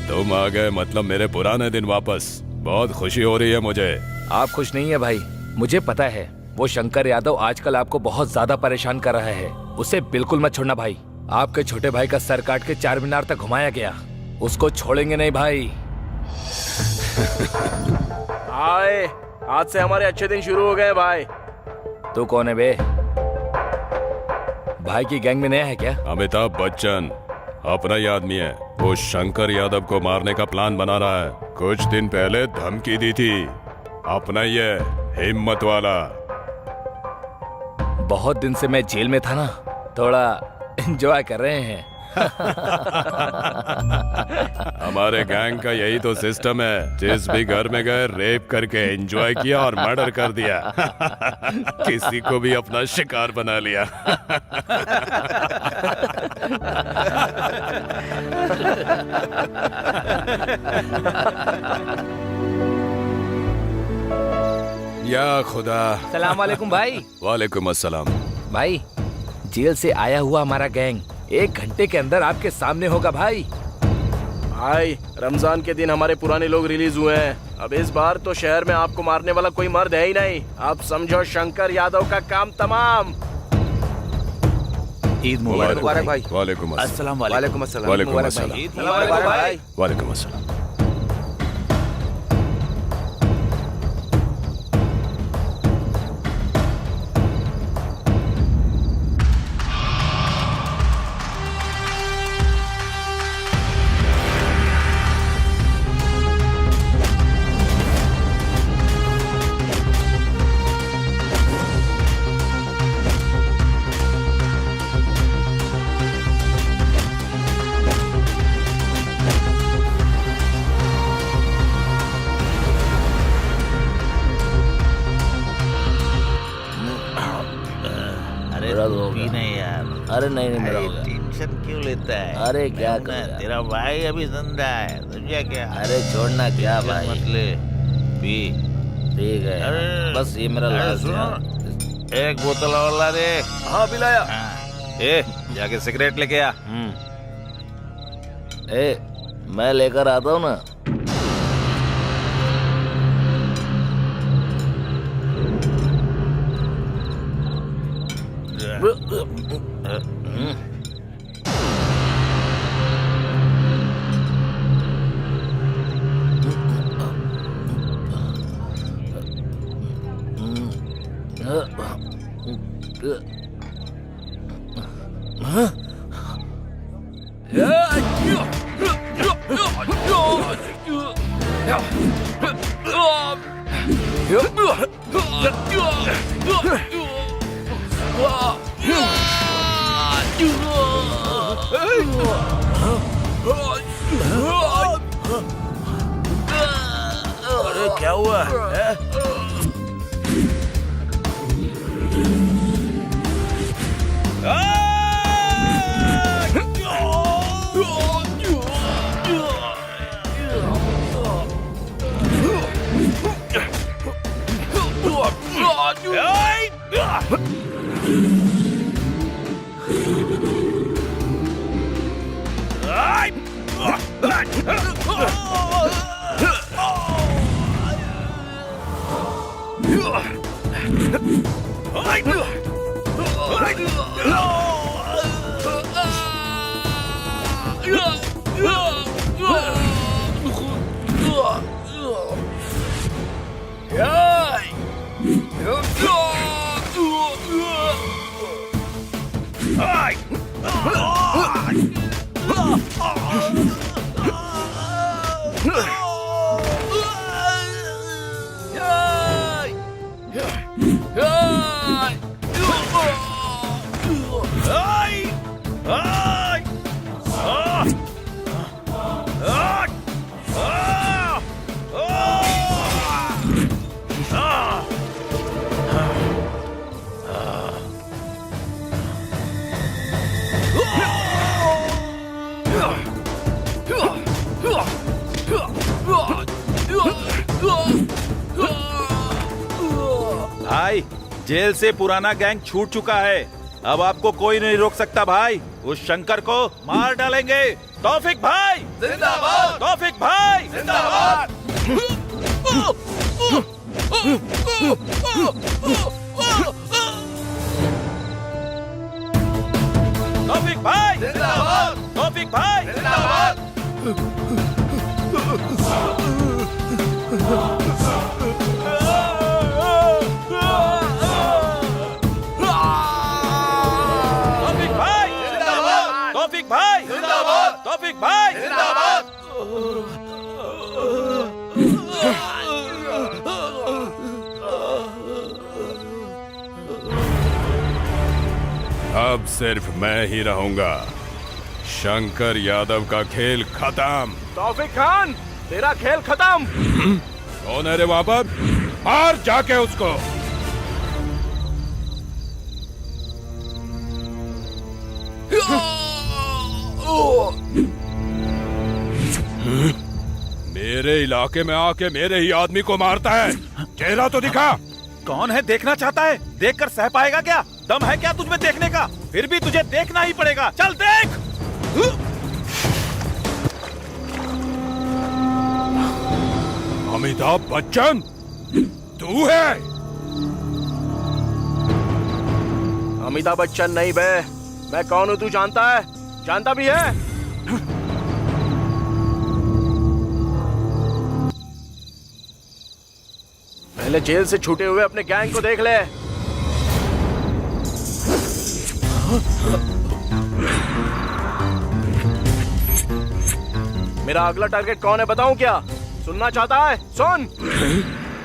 तुम आ गए, मतलब मेरे पुराने दिन वापस। बहुत खुशी हो रही है मुझे। आप खुश नहीं है भाई, मुझे पता है। वो शंकर यादव आजकल आपको बहुत ज्यादा परेशान कर रहा है। उसे बिल्कुल मत छोड़ना भाई। आपके छोटे भाई का सर काट के 4 मीनार तक घुमाया गया, उसको छोड़ेंगे नहीं भाई। आए, आज से हमारे अच्छे दिन शुरू हो गए भाई। तू कौन है बे? भाई की गैंग में नया है क्या? अमिताभ बच्चन अपना ही आदमी है। वो शंकर यादव को मारने का प्लान बना रहा है। कुछ दिन पहले धमकी दी थी। अपना ही है, हिम्मत वाला। बहुत दिन से मैं जेल में था ना, थोड़ा एंजॉय कर रहे हैं। हमारे गैंग का यही तो सिस्टम है। जिस भी घर में गए रेप करके एंजॉय किया और मर्डर कर दिया। किसी को भी अपना शिकार बना लिया। या खुदा। सलाम वालेकुम भाई। वालेकुम अस्सलाम। भाई जेल से आया हुआ हमारा गैंग 1 घंटे के अंदर आपके सामने होगा भाई। भाई रमजान के दिन हमारे पुराने लोग रिलीज हुए हैं। अब इस बार तो शहर में आपको मारने वाला कोई मर्द है ही नहीं। आप समझो शंकर यादव का काम तमाम। ईद मुबारक भाई। वालेकुम अस्सलाम। अस्सलाम वालेकुम अस्सलाम। वालेकुम अस्सलाम। ईद मुबारक भाई। वालेकुम अस्सलाम। अरे तो भी नहीं यार। अरे नहीं मेरा हो गया। टेंशन क्यों लेता है? अरे क्या कर रहा है? तेरा भाई अभी जिंदा है, समझा क्या? अरे छोड़ना क्या भाई। मत ले, पी। ठीक है अरे, बस ये मेरा अरे लास्ट सुनो, है। एक बोतल और ला दे। हाँ पिलाया। ए जाके सिगरेट लेके आ। ए मैं लेकर आता हूँ ना। अरे क्या हुआ है? भाई जेल से पुराना गैंग छूट चुका है। अब आपको कोई नहीं रोक सकता भाई। उस शंकर को मार डालेंगे। तौफिक भाई जिंदाबाद। तौफिक भाई जिंदाबाद। तौफिक भाई जिंदाबाद। तौफिक भाई जिंदाबाद। तौफिक भाई जिंदाबाद। तौफिक भाई जिंदाबाद। अब सिर्फ मैं ही रहूंगा। शंकर यादव का खेल खत्म। तौफिक खान तेरा खेल खत्म। कौन है रे वहां पर? मार जाके उसको। मेरे इलाके में आके मेरे ही आदमी को मारता है। चेहरा तो दिखा। कौन है देखना चाहता है? देखकर सह पाएगा क्या? दम है क्या तुझमें देखने का? फिर भी तुझे देखना ही पड़ेगा। चल देख। अमिताभ बच्चन, तू है? अमिताभ बच्चन नहीं बे, मैं कौन हूँ तू जानता है? जानता भी है? पहले जेल से छूटे हुए अपने गैंग को देख ले। मेरा अगला टारगेट कौन है बताऊं क्या? सुनना चाहता है? सुन।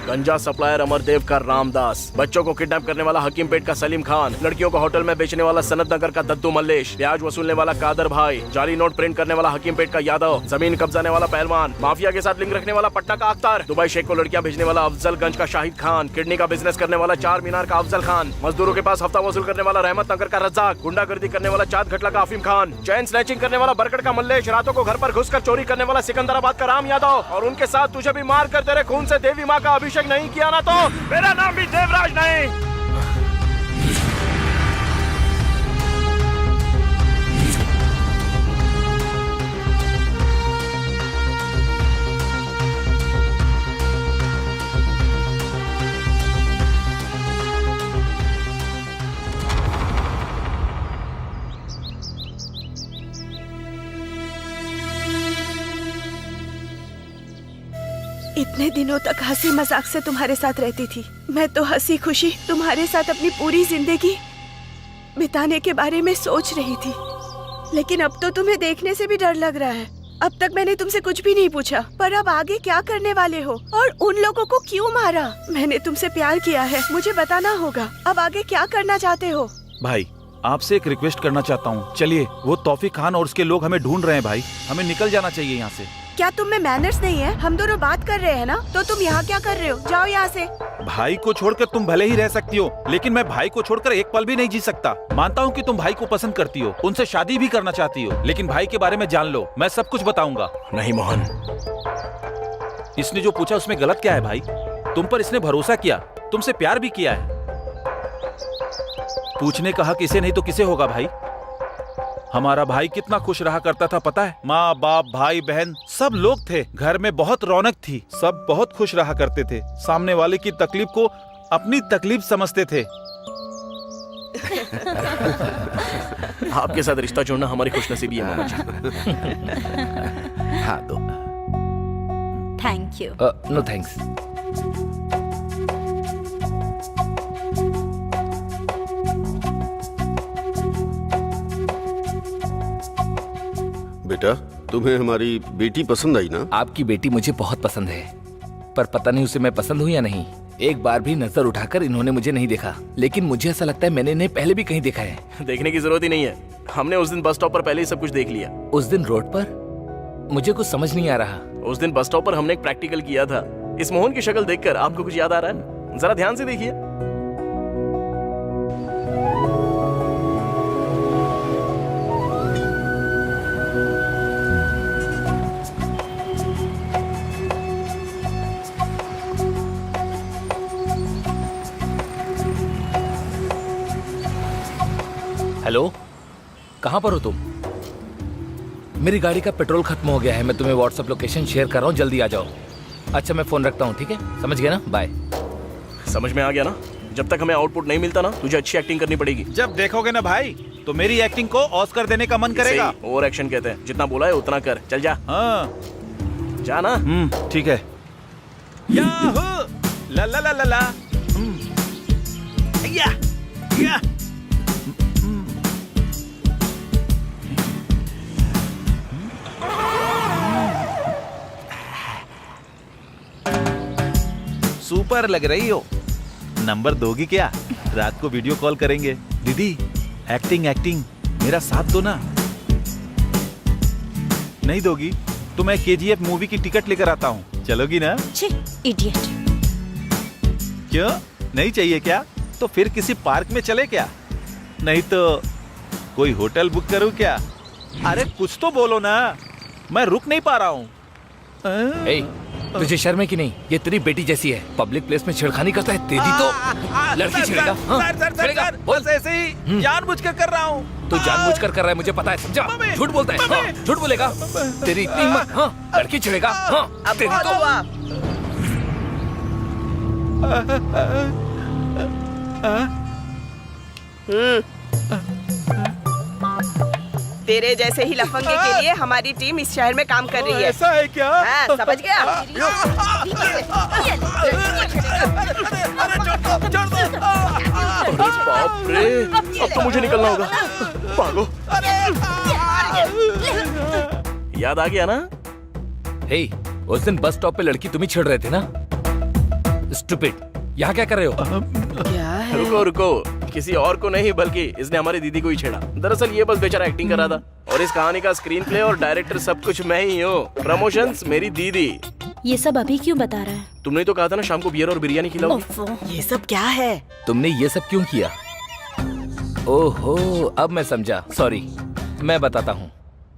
गंजा सप्लायर अमरदेव का रामदास, बच्चों को किडनैप करने वाला हकीम पेट का सलीम खान, लड़कियों को होटल में बेचने वाला सनत नगर का दद्दू मल्लेश, ब्याज वसूलने वाला कादर भाई, जाली नोट प्रिंट करने वाला हकीम पेट का यादव, जमीन कब्जाने वाला पहलवान, माफिया के साथ लिंक रखने वाला पटना का अख्तर, दुबई शेख को लड़कियां भेजने वाला अफजलगंज का शाहिद खान, किडनी का बिजनेस करने वाला चार मीनार का अफजल खान, मजदूरों के पास हफ्ता वसूल करने वाला रहमत नगर का रज्जाक, गुंडागर्दी करने वाला चाँद घटला का अफीम खान, चैन स्नैचिंग करने वाला बरगढ़ का मल्लेश, रातों को घर पर घुसकर चोरी करने वाला सिकंदराबाद का राम यादव, और उनके साथ तुझे भी मार कर तेरे खून से देवी माँ का अभिषेक नहीं किया ना तो मेरा नाम भी देवराज नहीं। इतने दिनों तक हंसी मजाक से तुम्हारे साथ रहती थी। मैं तो हंसी खुशी तुम्हारे साथ अपनी पूरी जिंदगी बिताने के बारे में सोच रही थी, लेकिन अब तो तुम्हें देखने से भी डर लग रहा है। अब तक मैंने तुमसे कुछ भी नहीं पूछा, पर अब आगे क्या करने वाले हो और उन लोगों को क्यों मारा? मैंने तुमसे प्यार किया है, मुझे बताना होगा। अब आगे क्या करना चाहते हो? भाई आपसे एक रिक्वेस्ट करना चाहता हूँ, चलिए। वो तौफीक खान और उसके लोग हमें ढूंढ रहे हैं भाई, हमें निकल जाना चाहिए यहाँ से। क्या तुम में मैनर्स नहीं है? हम दोनों बात कर रहे हैं ना, तो तुम यहाँ क्या कर रहे हो? जाओ यहाँ से। भाई को छोड़कर तुम भले ही रह सकती हो, लेकिन मैं भाई को छोड़कर एक पल भी नहीं जी सकता। मानता हूँ कि तुम भाई को पसंद करती हो, उनसे शादी भी करना चाहती हो, लेकिन भाई के बारे में जान लो, मैं सब कुछ बताऊंगा। नहीं मोहन, इसने जो पूछा उसमें गलत क्या है भाई? तुम पर इसने भरोसा किया, तुमसे प्यार भी किया है। पूछने का हक इसे नहीं तो किसे होगा भाई? हमारा भाई कितना खुश रहा करता था पता है? माँ बाप भाई बहन सब लोग थे, घर में बहुत रौनक थी, सब बहुत खुश रहा करते थे, सामने वाले की तकलीफ को अपनी तकलीफ समझते थे। आपके साथ रिश्ता जोड़ना हमारी खुशनसीबी है मामा जी। हाँ दो। Thank you. No thanks. बेटा, तुम्हें हमारी बेटी पसंद आई ना? आपकी बेटी मुझे बहुत पसंद है, पर पता नहीं उसे मैं पसंद हूँ या नहीं। एक बार भी नजर उठाकर इन्होंने मुझे नहीं देखा, लेकिन मुझे ऐसा लगता है मैंने इन्हें पहले भी कहीं देखा है। देखने की जरूरत ही नहीं है, हमने उस दिन बस स्टॉप पर पहले ही सब कुछ देख लिया। उस दिन रोड पर मुझे कुछ समझ नहीं आ रहा। उस दिन बस स्टॉप पर हमने एक प्रैक्टिकल किया था। इस मोहन की शक्ल देखकर आपको कुछ याद आ रहा है? जरा ध्यान से देखिए। हेलो, कहाँ पर हो तुम? मेरी गाड़ी का पेट्रोल खत्म हो गया है, मैं तुम्हें व्हाट्सएप लोकेशन शेयर कर रहा हूँ, जल्दी आ जाओ। अच्छा मैं फोन रखता हूँ, ठीक है? समझ गया ना? बाय। समझ में आ गया ना? जब तक हमें आउटपुट नहीं मिलता ना, तुझे अच्छी एक्टिंग करनी पड़ेगी। जब देखोगे ना भाई, तो मेरी एक्टिंग को ऑस्कर देने का मन करेगा। ओवर एक्शन कहते हैं, जितना बोला है उतना कर। चल जा। हाँ जा ना। ठीक है। याहू ला ला ला ला ला। या या। सुपर लग रही हो। नंबर दोगी क्या? रात को वीडियो कॉल करेंगे। दीदी एक्टिंग एक्टिंग मेरा साथ दो ना। नहीं दोगी तो मैं KGF मूवी की टिकट लेकर आता हूँ, चलोगी ना? इडियट। क्यों नहीं चाहिए क्या? तो फिर किसी पार्क में चले क्या? नहीं तो कोई होटल बुक करूँ क्या? अरे कुछ तो बोलो ना, मैं रुक नहीं पा रहा हूँ। तुझे शर्म है कि नहीं? ये तेरी बेटी जैसी है, पब्लिक प्लेस में छेड़खानी करता है। तेरी तो लड़की छेड़ेगा। हाँ, छेड़ेगा। बोल। ऐसे ही जानबूझकर कर रहा हूँ। तू जानबूझकर कर रहा है, मुझे पता है, समझा? झूठ बोलता है। हाँ, झूठ बोलेगा। तेरी इतनी हिम्मत? हाँ, लड़की छेड़ेगा। हाँ, तेरी तो तेरे जैसे ही लफंगे के लिए हमारी टीम इस शहर में काम कर रही है। ऐसा है क्या? हाँ, समझ गया? बाप रे, अब तो मुझे निकलना होगा। भागो। याद आ गया ना? हे, उस दिन बस स्टॉप पे लड़की तुम ही छेड़ रहे थे ना? स्टूपिड, यहाँ क्या कर रहे हो? क्या है? रुको रुको, किसी और को नहीं बल्कि इसने हमारी दीदी को ही छेड़ा। दरअसल ये बस बेचारा एक्टिंग कर रहा था और इस कहानी का स्क्रीन प्ले और डायरेक्टर सब कुछ मैं ही हूँ। प्रमोशंस मेरी दीदी। ये सब अभी क्यों बता रहा है? तुमने तो कहा था ना शाम को बियर और बिरयानी खिलाओगी। ये सब क्या है? तुमने ये सब क्यों किया? ओहो, अब मैं समझा। सॉरी, मैं बताता हूँ।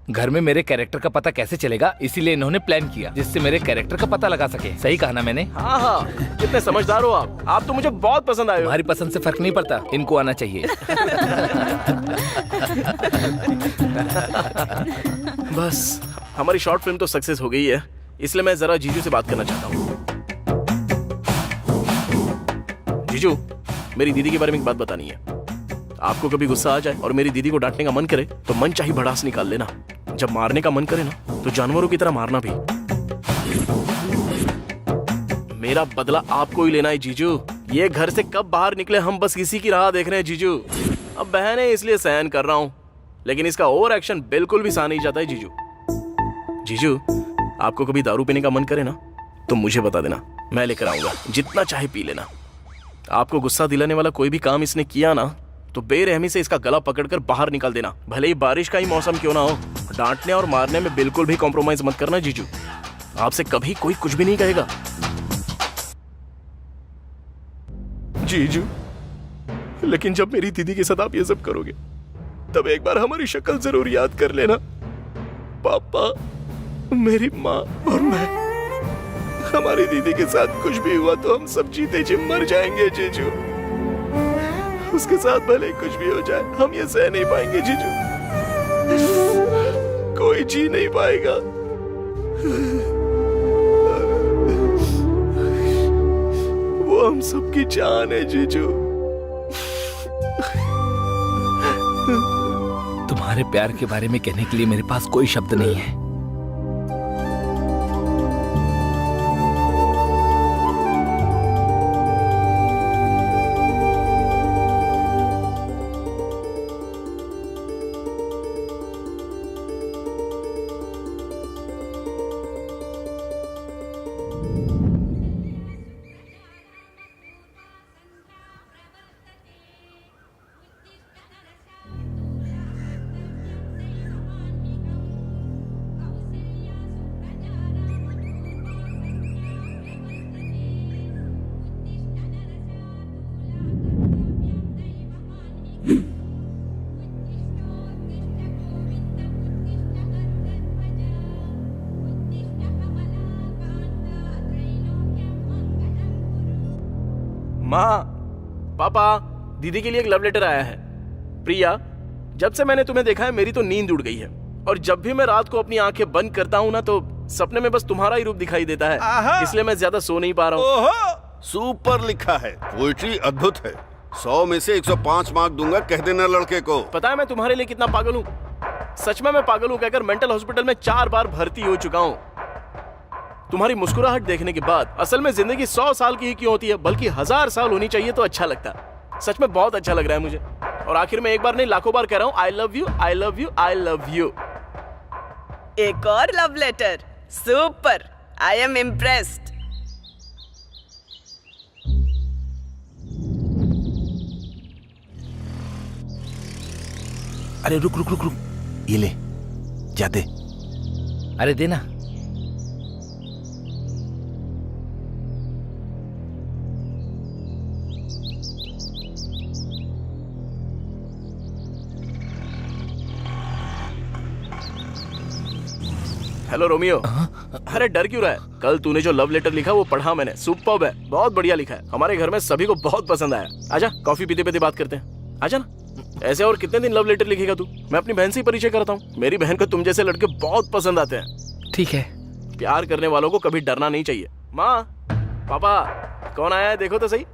घर में मेरे कैरेक्टर का पता कैसे चलेगा, इसीलिए इन्होंने प्लान किया जिससे मेरे कैरेक्टर का पता लगा सके। सही कहा ना मैंने? हाँ हाँ, कितने समझदार हो आप। आप तो मुझे बहुत पसंद आए हो। तुम्हारी पसंद से फर्क नहीं पड़ता, इनको आना चाहिए। बस हमारी शॉर्ट फिल्म तो सक्सेस हो गई है, इसलिए मैं जरा जीजू से बात करना चाहता हूँ। जीजू, मेरी दीदी के बारे में एक बात बतानी है। आपको कभी गुस्सा आ जाए और मेरी दीदी को डांटने का मन करे तो मन चाही भड़ास निकाल लेना। जब मारने का मन करे ना तो जानवरों की तरह मारना भी। मेरा बदला आपको ही लेना है जीजू। ये घर से कब बाहर निकले हम बस इसी की राह देख रहे हैं जीजू। अब बहन है इसलिए सहन कर रहा हूँ, लेकिन इसका ओवर एक्शन बिल्कुल भी सहा नहीं जाता है जीजू। जीजू, आपको कभी दारू पीने का मन करे ना तो मुझे बता देना, मैं लेकर आऊंगा। जितना चाहे पी लेना। आपको गुस्सा दिलाने वाला कोई भी काम इसने किया ना तो बेरहमी से इसका गला पकड़कर बाहर निकाल देना, भले ही बारिश का ही मौसम क्यों ना हो। डांटने और मारने में बिल्कुल भी कॉम्प्रोमाइज मत करना जीजू। आपसे कभी कोई कुछ भी नहीं कहेगा। जीजू, लेकिन जब मेरी दीदी के साथ आप ये सब करोगे तब एक बार हमारी शक्ल जरूर याद कर लेना। पापा, मेरी माँ और मैं, हमारी दीदी के साथ कुछ भी हुआ तो हम सब जीते जी मर जाएंगे जीजू। उसके साथ भले कुछ भी हो जाए हम ये सह नहीं पाएंगे जीजू। कोई जी नहीं पाएगा। वो हम सबकी जान है जीजू। तुम्हारे प्यार के बारे में कहने के लिए मेरे पास कोई शब्द नहीं है। माँ, पापा, दीदी के लिए एक लव लेटर आया है। प्रिया, जब से मैंने तुम्हें देखा है मेरी तो नींद उड़ गई है और जब भी मैं रात को अपनी आंखें बंद करता हूँ ना तो सपने में बस तुम्हारा ही रूप दिखाई देता है, इसलिए मैं ज्यादा सो नहीं पा रहा हूँ। सुपर लिखा है, पोइट्री अद्भुत है। 100 में से 105 मार्क दूंगा, कह देना लड़के को। पता है मैं तुम्हारे लिए कितना पागल हूँ? सच में मैं पागल हूँ कहकर मेंटल हॉस्पिटल में 4 बार भर्ती हो चुका हूँ। तुम्हारी मुस्कुराहट देखने के बाद असल में जिंदगी 100 साल की ही क्यों होती है बल्कि 1000 साल होनी चाहिए तो अच्छा लगता। सच में बहुत अच्छा लग रहा है मुझे। और आखिर में एक बार नहीं लाखों बार कह रहा हूँ I love you, I love you, I love you. एक और love letter. Super, I am impressed. अरे रुक रुक रुक रुक, ये ले, जा दे। अरे देना। हेलो रोमियो, अरे डर क्यों रहा है? कल तूने जो लव लेटर लिखा वो पढ़ा मैंने, सुपर्ब है, बहुत बढ़िया लिखा है। हमारे घर में सभी को बहुत पसंद आया। आजा कॉफी पीते पीते बात करते हैं, आजा ना। ऐसे और कितने दिन लव लेटर लिखेगा तू? मैं अपनी बहन से ही परिचय कराता हूँ। मेरी बहन को तुम जैसे लड़के बहुत पसंद आते हैं। ठीक है। प्यार करने वालों को कभी डरना नहीं चाहिए। माँ, पापा, कौन आया है देखो तो सही।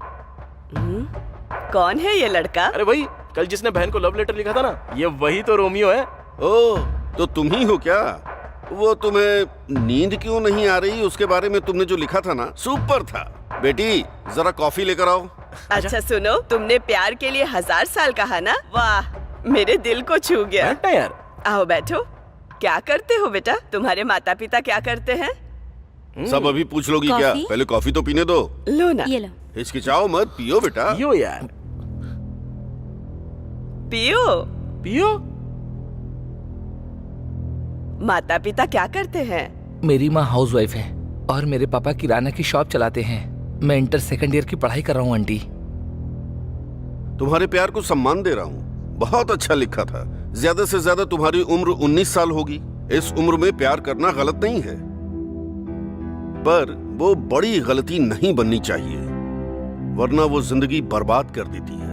कौन है ये लड़का? अरे वही कल जिसने बहन को लव लेटर लिखा था ना, ये वही तो रोमियो है। ओ, तो तुम ही हो क्या? वो तुम्हें नींद क्यों नहीं आ रही उसके बारे में तुमने जो लिखा था ना, सुपर था। बेटी जरा कॉफी लेकर आओ। अच्छा सुनो, तुमने प्यार के लिए 1000 साल कहा ना? वाह, मेरे दिल को छू गया। यार आओ बैठो। क्या करते हो बेटा? तुम्हारे माता पिता क्या करते हैं? सब अभी पूछ लोगी क्या? कॉफी? पहले कॉफी तो पीने दो। लो ना। ये लो। हिचकिचाओ मत, पियो बेटा। पियो यार, पियो। पियो। माता पिता क्या करते हैं? मेरी माँ हाउसवाइफ है और मेरे पापा किराना की शॉप चलाते हैं। मैं इंटर सेकंड ईयर की पढ़ाई कर रहा हूँ आंटी। तुम्हारे प्यार को सम्मान दे रहा हूँ। बहुत अच्छा लिखा था। ज्यादा से ज्यादा तुम्हारी उम्र 19 साल होगी। इस उम्र में प्यार करना गलत नहीं है, पर वो बड़ी गलती नहीं बननी चाहिए, वरना वो जिंदगी बर्बाद कर देती है।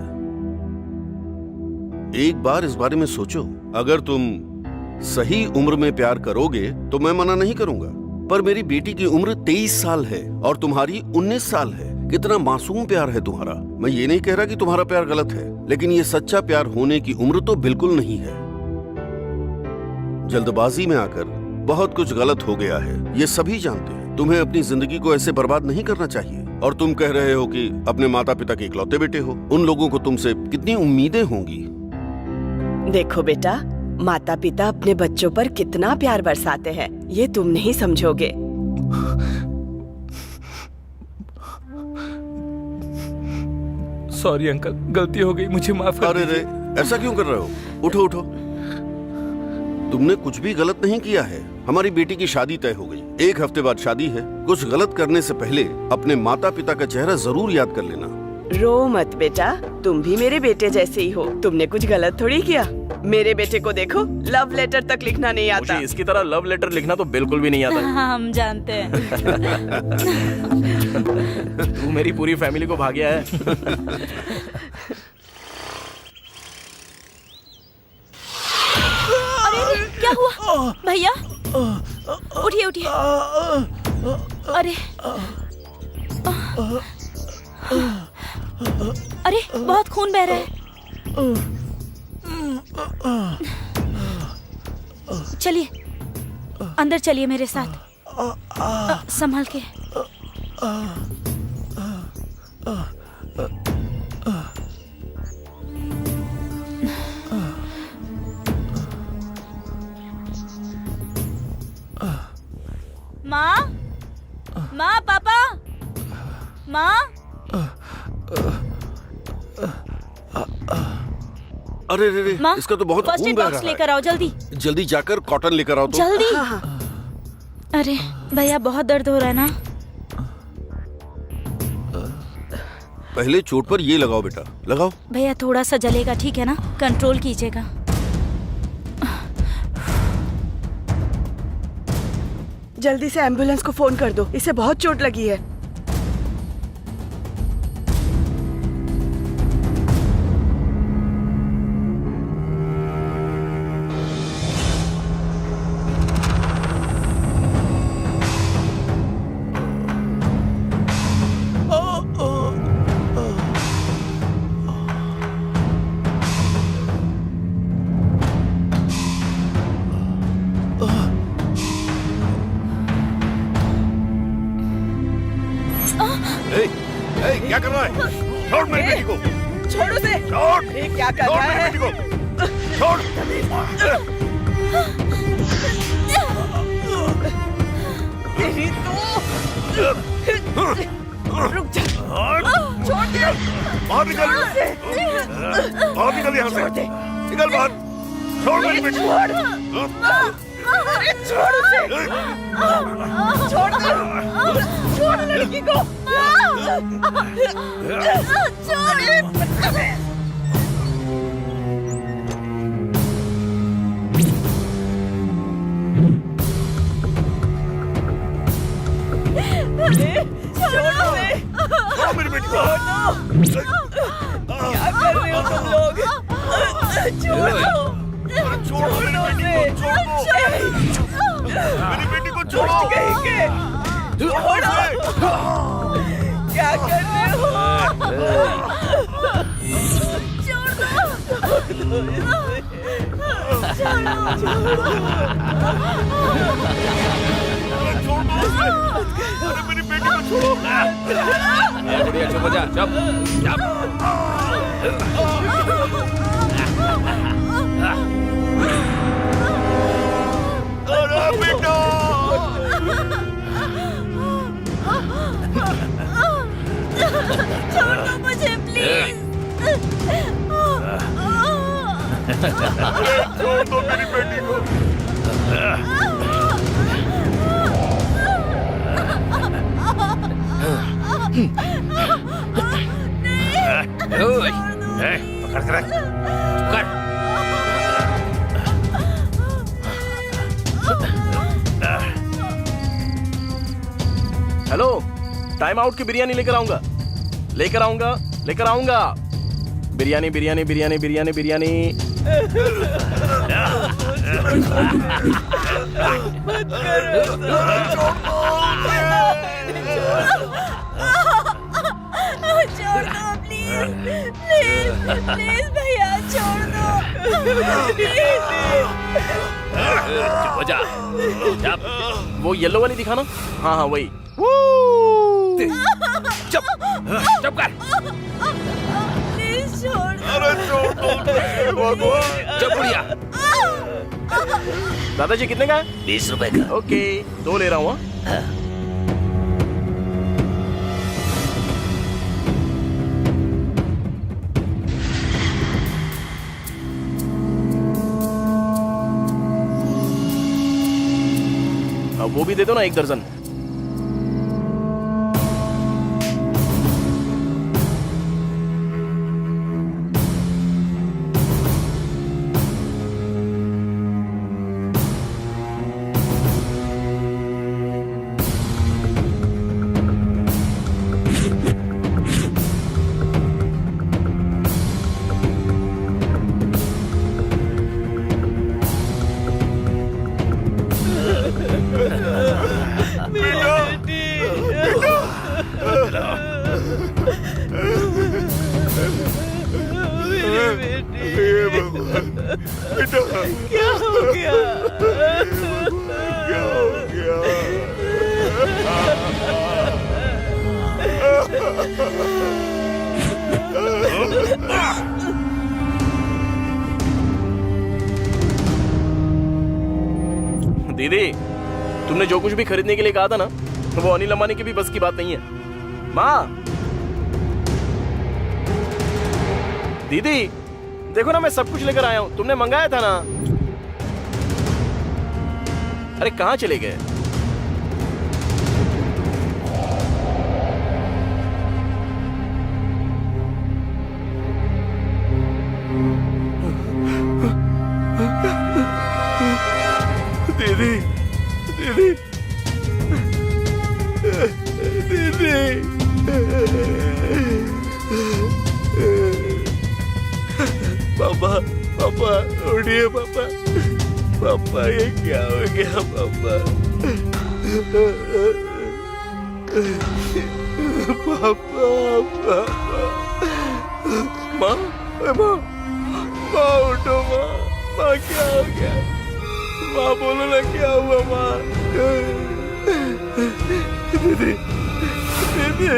एक बार इस बारे में सोचो। अगर तुम सही उम्र में प्यार करोगे तो मैं मना नहीं करूंगा, पर मेरी बेटी की उम्र 23 साल है और तुम्हारी 19 साल है। कितना मासूम प्यार है तुम्हारा। मैं ये नहीं कह रहा कि तुम्हारा प्यार गलत है, लेकिन ये सच्चा प्यार होने की उम्र तो बिल्कुल नहीं है। जल्दबाजी में आकर बहुत कुछ गलत हो गया है, ये सभी जानते हैं। तुम्हें अपनी जिंदगी को ऐसे बर्बाद नहीं करना चाहिए। और तुम कह रहे हो कि अपने माता पिता के इकलौते बेटे हो। उन लोगों को तुमसे कितनी उम्मीदें होंगी। देखो बेटा, माता पिता अपने बच्चों पर कितना प्यार बरसाते हैं, ये तुम नहीं समझोगे। सॉरी अंकल, गलती हो गई, मुझे माफ कर अरे दीजिए। रे, ऐसा क्यों कर रहे हो? उठो उठो। तुमने कुछ भी गलत नहीं किया है। हमारी बेटी की शादी तय हो गई। 1 हफ्ते बाद शादी है। कुछ गलत करने से पहले अपने माता पिता का चेहरा जरूर याद कर लेना। रो मत बेटा, तुम भी मेरे बेटे जैसे ही हो। तुमने कुछ गलत थोड़ी किया। मेरे बेटे को देखो, लव लेटर तक लिखना नहीं आता। मुझे इसकी तरह लव लेटर लिखना तो बिल्कुल भी नहीं आता। हाँ, हम जानते हैं। तू मेरी पूरी फैमिली को भाग्या है। अरे क्या हुआ भैया? उठिए उठिए। अरे अरे बहुत खून बह रहा है। चलिए अंदर चलिए मेरे साथ। संभाल के। माँ, माँ, पापा, माँ। अरे रे रे, माँ, इसका तो बहुत फर्स्ट खून एड बह बॉक्स रहा लेकर आओ जल्दी। है। जल्दी जाकर कॉटन लेकर आओ तो। जल्दी। अरे भैया बहुत दर्द हो रहा है ना? पहले चोट पर ये लगाओ बेटा, लगाओ। भैया थोड़ा सा जलेगा, ठीक है ना? कंट्रोल कीजिएगा। जल्दी से एम्बुलेंस को फोन कर दो, इसे बहुत चोट लगी है। क्या कर रहा है? छोड़ मेरी बेटी को। छोड़ो से। छोड़। ये क्या कर छोड़ रहा मेरी है? बेटी को। छोड़। तेरी तो। रुक जा। छोड़ दे। बाहर निकल। बाहर निकल यहाँ से। निकल बाहर। छोड़ मेरी बेटी को। अरे छोड़ उसे। छोड़ दे। छोड़ लड़की को। बेटी को। क्या कर रहे हो तुम लोग? छोड़ो, छोड़ो मेरी बेटी को, छोड़ो। छोड़ो, क्या कर रहे हो? अरे मेरी बेटी को छोड़ो। बढ़िया, चुप हो जा, चुप। अरे बेटा, छोड़ दो मुझे प्लीज। छोड़ दो मेरी बेटी को। पकड़ कर रख। कर। हेलो, टाइम आउट की बिरयानी लेकर आऊंगा, लेकर आऊंगा, लेकर आऊंगा। बिरयानी बिरयानी बिरयानी बिरयानी बिरयानी। छोड़ दो प्लीज, प्लीज प्लीज भैया छोड़ दो। चुप हो जा। वो येलो वाली दिखाना। हाँ हाँ वही। चुप, चुप कर। प्लीज छोड़ दो। अरे छोड़ दो। चुप बुढ़िया। दादाजी कितने का है? 20 रुपए का। ओके, 2 ले रहा हूँ। हाँ? अब वो भी दे दो ना, 1 दर्जन। क्या हो गया? क्या हो गया? दीदी, तुमने जो कुछ भी खरीदने के लिए कहा था ना, वो अनिल अंबानी की भी बस की बात नहीं है। माँ, दीदी देखो ना, मैं सब कुछ लेकर आया हूँ, तुमने मंगाया था ना। अरे कहाँ चले गए? दीदी, दीदी, पापा, पापा उठिए पापा, पापा ये क्या हो गया पापा? पापा, पापा, माँ, माँ, माँ उठो माँ, माँ क्या हो गया? माँ बोलो ना क्या हुआ माँ? दीदी, दीदी,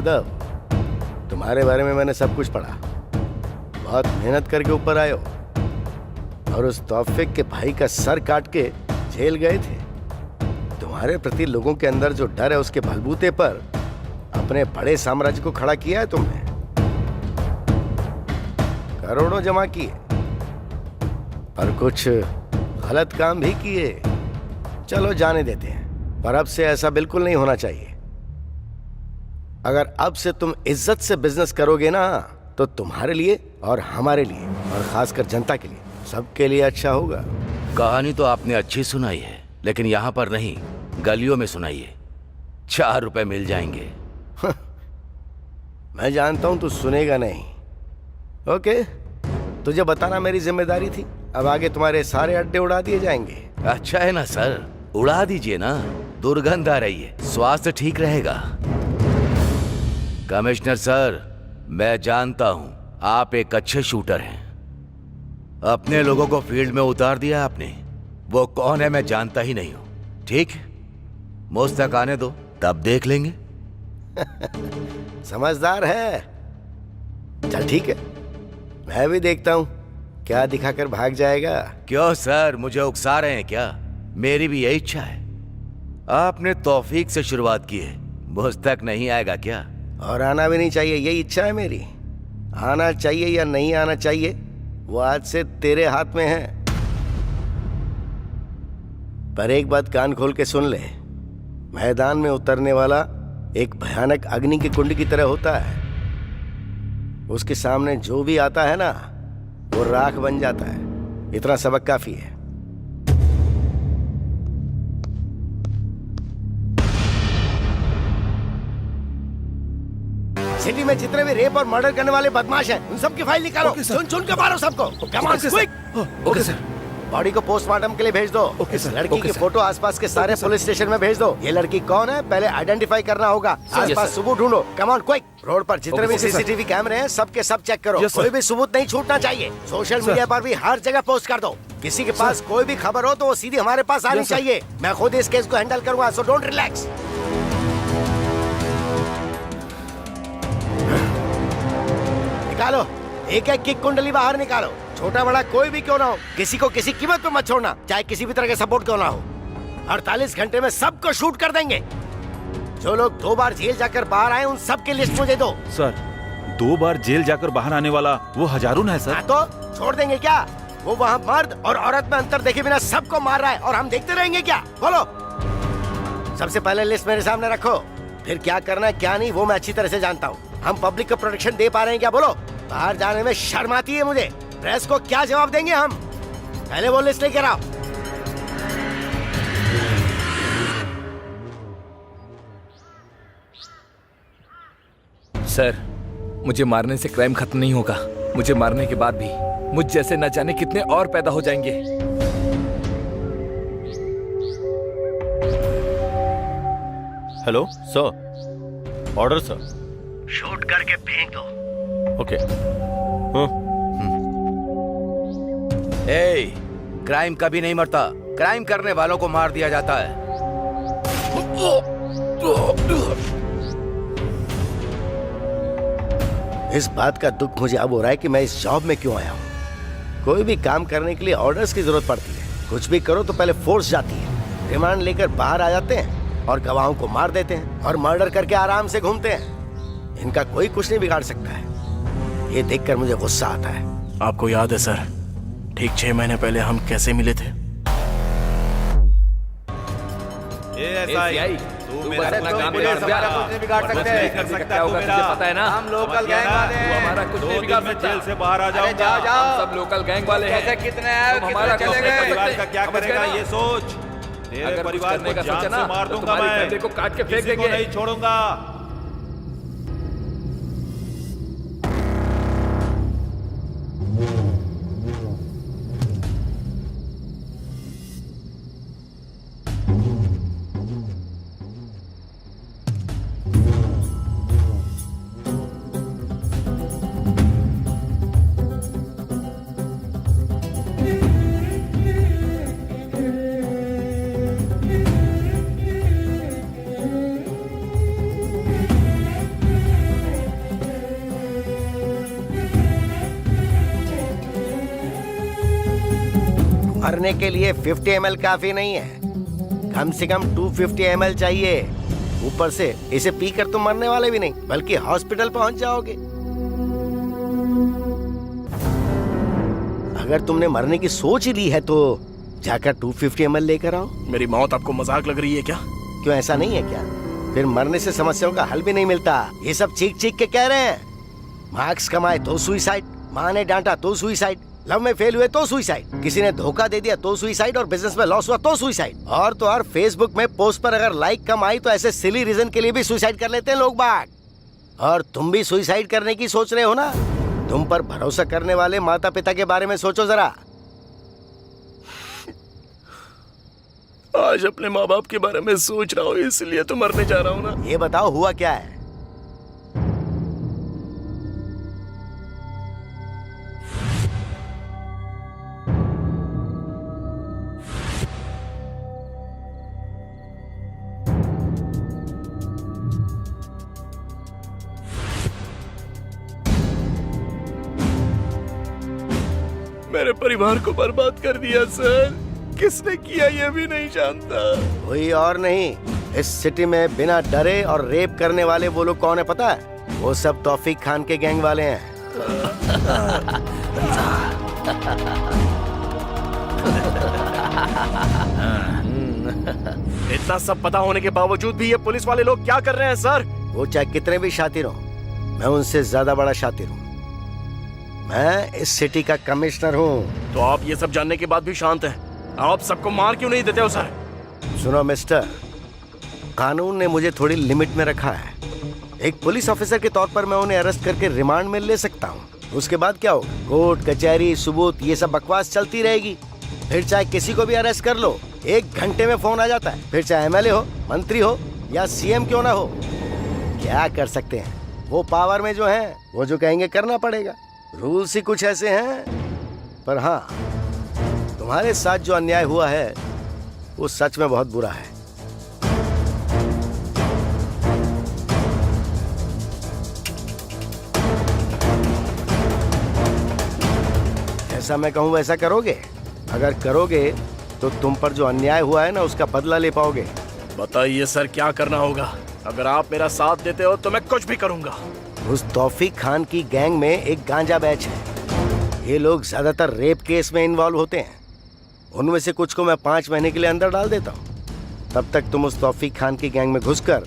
यादव, तुम्हारे बारे में मैंने सब कुछ पढ़ा। बहुत मेहनत करके ऊपर आए हो और उस तौफीक के भाई का सर काट के जेल गए थे। तुम्हारे प्रति लोगों के अंदर जो डर है उसके बलबूते पर अपने बड़े साम्राज्य को खड़ा किया है तुमने। करोड़ों जमा किए पर कुछ गलत काम भी किए। चलो जाने देते हैं, पर अब से ऐसा बिल्कुल नहीं होना चाहिए। अगर अब से तुम इज्जत से बिजनेस करोगे ना तो तुम्हारे लिए और हमारे लिए और खासकर जनता के लिए, सबके लिए अच्छा होगा। कहानी तो आपने अच्छी सुनाई है, लेकिन यहाँ पर नहीं, गलियों में सुनाइए। 4 रुपए मिल जाएंगे। मैं जानता हूं तू सुनेगा नहीं। ओके, तुझे बताना मेरी जिम्मेदारी थी। अब आगे तुम्हारे सारे अड्डे उड़ा दिए जाएंगे। अच्छा है ना सर, उड़ा दीजिए ना, दुर्गंध आ रही है, स्वास्थ्य ठीक रहेगा। कमिश्नर सर, मैं जानता हूं आप एक अच्छे शूटर हैं। अपने लोगों को फील्ड में उतार दिया आपने। वो कौन है मैं जानता ही नहीं हूं। ठीक, मुझ तक आने दो, तब देख लेंगे। समझदार है। चल ठीक है, मैं भी देखता हूं क्या दिखाकर भाग जाएगा। क्यों सर, मुझे उकसा रहे हैं क्या? मेरी भी यही इच्छा है। आपने तौफीक से शुरुआत की है, मुझ तक नहीं आएगा क्या? और आना भी नहीं चाहिए, यही इच्छा है मेरी। आना चाहिए या नहीं आना चाहिए वो आज से तेरे हाथ में है। पर एक बात कान खोल के सुन ले, मैदान में उतरने वाला एक भयानक अग्नि के कुंड की तरह होता है। उसके सामने जो भी आता है ना वो राख बन जाता है। इतना सबक काफी है। सिटी में जितने भी रेप और मर्डर करने वाले बदमाश हैं, उन सबकी फाइल निकालो। चुन चुन के मारो सबको। Come on quick. Okay sir. Body को पोस्टमार्टम के लिए भेज दो। इस लड़की की फोटो आसपास के सारे पुलिस स्टेशन में भेज दो। ये लड़की कौन है पहले आइडेंटिफाई करना होगा। आसपास सबूत ढूंढो। Come on quick. रोड पर जितने भी सीसीटीवी कैमरे हैं सबके सब चेक करो। कोई भी सबूत नहीं छूटना चाहिए। सोशल मीडिया पर भी हर जगह पोस्ट कर दो। किसी के पास कोई भी खबर हो तो वो सीधी हमारे पास आनी चाहिए। मैं खुद इस केस को हैंडल करूंगा, सो डोंट रिलैक्स। निकालो, एक एक की कुंडली बाहर निकालो। छोटा बड़ा कोई भी क्यों ना हो, किसी को किसी कीमत पे मत छोड़ना, चाहे किसी भी तरह का सपोर्ट क्यों ना हो। 48 घंटे में सबको शूट कर देंगे। जो लोग 2 बार जेल जाकर बाहर आए उन सब की लिस्ट मुझे दो। सर, 2 बार जेल जाकर बाहर आने वाला वो हजारून है सर। तो छोड़ देंगे क्या? वो वहाँ मर्द और औरत में अंतर देखे बिना सबको मार रहा है और हम देखते रहेंगे क्या? बोलो। सबसे पहले लिस्ट मेरे सामने रखो, फिर क्या करना है क्या नहीं वो मैं अच्छी तरह से जानता हूँ। हम पब्लिक को प्रोटेक्शन दे पा रहे हैं क्या? बोलो। बाहर जाने में शर्म आती है मुझे। प्रेस को क्या जवाब देंगे हम? पहले वो लिस्ट लेकर आओ। सर, मुझे मारने से क्राइम खत्म नहीं होगा। मुझे मारने के बाद भी मुझ जैसे न जाने कितने और पैदा हो जाएंगे। Hello sir, order sir. Shoot करके फेंक दो। ओके। ए, क्राइम कभी नहीं मरता, क्राइम करने वालों को मार दिया जाता है। इस बात का दुख मुझे अब हो रहा है कि मैं इस जॉब में क्यों आया हूँ। कोई भी काम करने के लिए ऑर्डर्स की जरूरत पड़ती है। कुछ भी करो तो पहले फोर्स जाती है। रिमांड लेकर बाहर आ जाते हैं और गवाहों को मार देते हैं और मर्डर करके आराम से घूमते हैं। इनका कोई कुछ नहीं बिगाड़ सकता है। ये देखकर मुझे गुस्सा आता है। आपको याद है सर, ठीक 6 महीने पहले हम कैसे मिले थे? तू मेरा अपना काम बिगाड़ सकता है, पता है ना? हम लोकल गैंग वाले हैं। हमारा कुछ नहीं बिगाड़ सकता। जेल से बाहर आ जाऊंगा। हम सब लोकल गैंग वाले हैं। कैसे कितने आए, हमारा कितने चले गए? परिवार का क्या करेगा ये सोच। तेरे अगर कुछ परिवार करने को का जान सोचा से ना मार तो दूंगा तुम्हारी मैं। फैमिली को काट के फेंक किसी को देंगे। नहीं छोड़ूंगा। मरने के लिए 50 ml काफी नहीं है, कम से कम 250 ml चाहिए। ऊपर से इसे पीकर तुम मरने वाले भी नहीं बल्कि हॉस्पिटल पहुंच जाओगे। अगर तुमने मरने की सोच ही ली है तो जाकर 250 ml लेकर आओ। मेरी मौत आपको मजाक लग रही है क्या? क्यों, ऐसा नहीं है क्या? फिर मरने से समस्याओं का हल भी नहीं मिलता। ये सब चीख चीख के कह रहे हैं। मार्क्स कमाए तो सुइसाइड, माँ ने डांटा तो सुइसाइड, लव में फेल हुए तो सुइसाइड, किसी ने धोखा दे दिया तो सुइसाइड, और बिजनेस में लॉस हुआ तो सुइसाइड। और तो और फेसबुक में पोस्ट पर अगर लाइक कम आई तो ऐसे सिली रीजन के लिए भी सुइसाइड कर लेते हैं लोग बाग। और तुम भी सुइसाइड करने की सोच रहे हो ना? तुम पर भरोसा करने वाले माता पिता के बारे में सोचो जरा। आज अपने माँ बाप के बारे में सोच रहा हूँ, इसलिए तो मरने जा रहा हूँ ना। ये बताओ हुआ क्या है? मेरे परिवार को बर्बाद कर दिया सर। किसने किया ये भी नहीं जानता। कोई और नहीं, इस सिटी में बिना डरे और रेप करने वाले वो लोग कौन है पता है? वो सब तौफीक खान के गैंग वाले हैं। इतना सब पता होने के बावजूद भी ये पुलिस वाले लोग क्या कर रहे हैं सर? वो चाहे कितने भी शातिर हो, मैं उनसे ज्यादा बड़ा शातिर हूँ। मैं इस सिटी का कमिश्नर हूँ। तो आप ये सब जानने के बाद भी शांत हैं? आप सबको मार क्यों नहीं देते हो सर? सुनो मिस्टर, कानून ने मुझे थोड़ी लिमिट में रखा है। एक पुलिस ऑफिसर के तौर पर मैं उन्हें अरेस्ट करके रिमांड में ले सकता हूँ। उसके बाद क्या हो? कोर्ट कचहरी सबूत ये सब बकवास चलती रहेगी। फिर चाहे किसी को भी अरेस्ट कर लो, 1 घंटे में फोन आ जाता है। फिर चाहे एमएलए हो, मंत्री हो या सीएम क्यों ना हो, क्या कर सकते हैं? वो पावर में जो है वो जो कहेंगे करना पड़ेगा। रूल्स ही कुछ ऐसे हैं। पर हाँ, तुम्हारे साथ जो अन्याय हुआ है वो सच में बहुत बुरा है। जैसा मैं कहूं वैसा करोगे? अगर करोगे तो तुम पर जो अन्याय हुआ है ना उसका बदला ले पाओगे। बताइए सर, क्या करना होगा? अगर आप मेरा साथ देते हो तो मैं कुछ भी करूंगा। उस तौफीक खान की गैंग में एक गांजा बैच है। ये लोग ज्यादातर रेप केस में इन्वॉल्व होते हैं। उनमें से कुछ को मैं 5 महीने के लिए अंदर डाल देता हूँ। तब तक तुम उस तौफीक खान की गैंग में घुसकर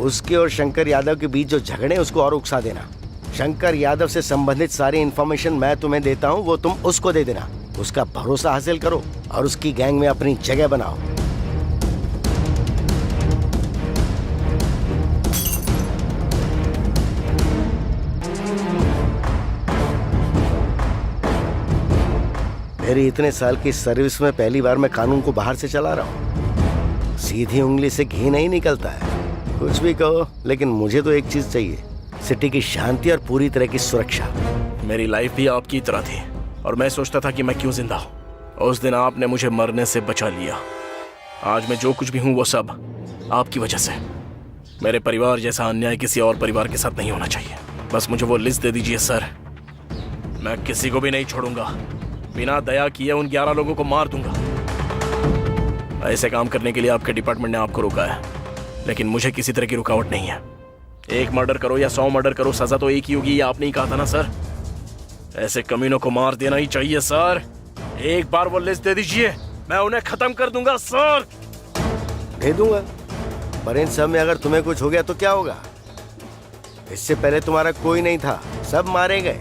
उसके और शंकर यादव के बीच जो झगड़े उसको और उकसा देना। शंकर यादव से संबंधित सारी इन्फॉर्मेशन मैं तुम्हें देता हूँ, वो तुम उसको दे देना। उसका भरोसा हासिल करो और उसकी गैंग में अपनी जगह बनाओ। मेरी इतने साल की सर्विस में पहली बार मैं कानून को बाहर से चला रहा हूँ। सीधी उंगली से घी नहीं निकलता है। कुछ भी कहो, लेकिन मुझे तो एक चीज चाहिए, सिटी की शांति और पूरी तरह की सुरक्षा। मेरी लाइफ भी आपकी तरह थी और मैं सोचता था कि मैं क्यों जिंदा हूँ। उस दिन आपने मुझे मरने से बचा लिया। आज मैं जो कुछ भी हूँ वो सब आपकी वजह से। मेरे परिवार जैसा अन्याय किसी और परिवार के साथ नहीं होना चाहिए। बस मुझे वो लिस्ट दे दीजिए सर, मैं किसी को भी नहीं छोड़ूंगा। बिना दया किए उन 11 लोगों को मार दूंगा। ऐसे काम करने के लिए आपके डिपार्टमेंट ने आपको रोका है, लेकिन मुझे किसी तरह की रुकावट नहीं है। 1 मर्डर करो या 100 मर्डर करो, सजा तो एक ही होगी। ये आपने ही कहा था ना सर? ऐसे कमीनों को मार देना ही चाहिए सर। एक बार वो लिस्ट दे दीजिए, मैं उन्हें खत्म कर दूंगा सर। दे दूंगा, पर इन सब में अगर तुम्हें कुछ हो गया तो क्या होगा? इससे पहले तुम्हारा कोई नहीं था, सब मारे गए।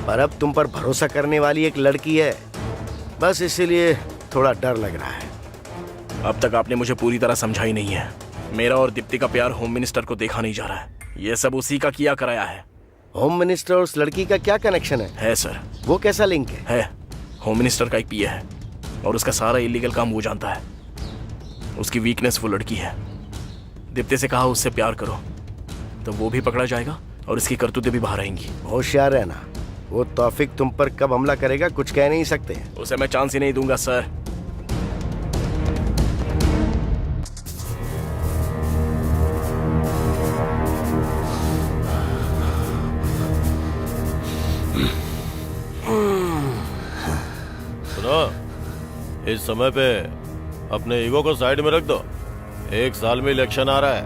पर अब तुम पर भरोसा करने वाली एक लड़की है, बस इसीलिए थोड़ा डर लग रहा है। अब तक आपने मुझे पूरी तरह समझा ही नहीं है। मेरा और दीप्ति का प्यार होम मिनिस्टर को देखा नहीं जा रहा है। ये सब उसी का किया कराया है। होम मिनिस्टर और उस लड़की का क्या कनेक्शन है सर? वो कैसा लिंक है? होम मिनिस्टर का एक पीए है और उसका सारा इलीगल काम वो जानता है। उसकी वीकनेस वो लड़की है। दीप्ति से कहा उससे प्यार करो तो वो भी पकड़ा जाएगा और इसकी करतूतें भी बाहर आएंगी। होशियार रहना, वो तौफीक तुम पर कब हमला करेगा कुछ कह नहीं सकते। उसे मैं चांस ही नहीं दूंगा सर। सुनो, इस समय पे अपने ईगो को साइड में रख दो। 1 साल में इलेक्शन आ रहा है,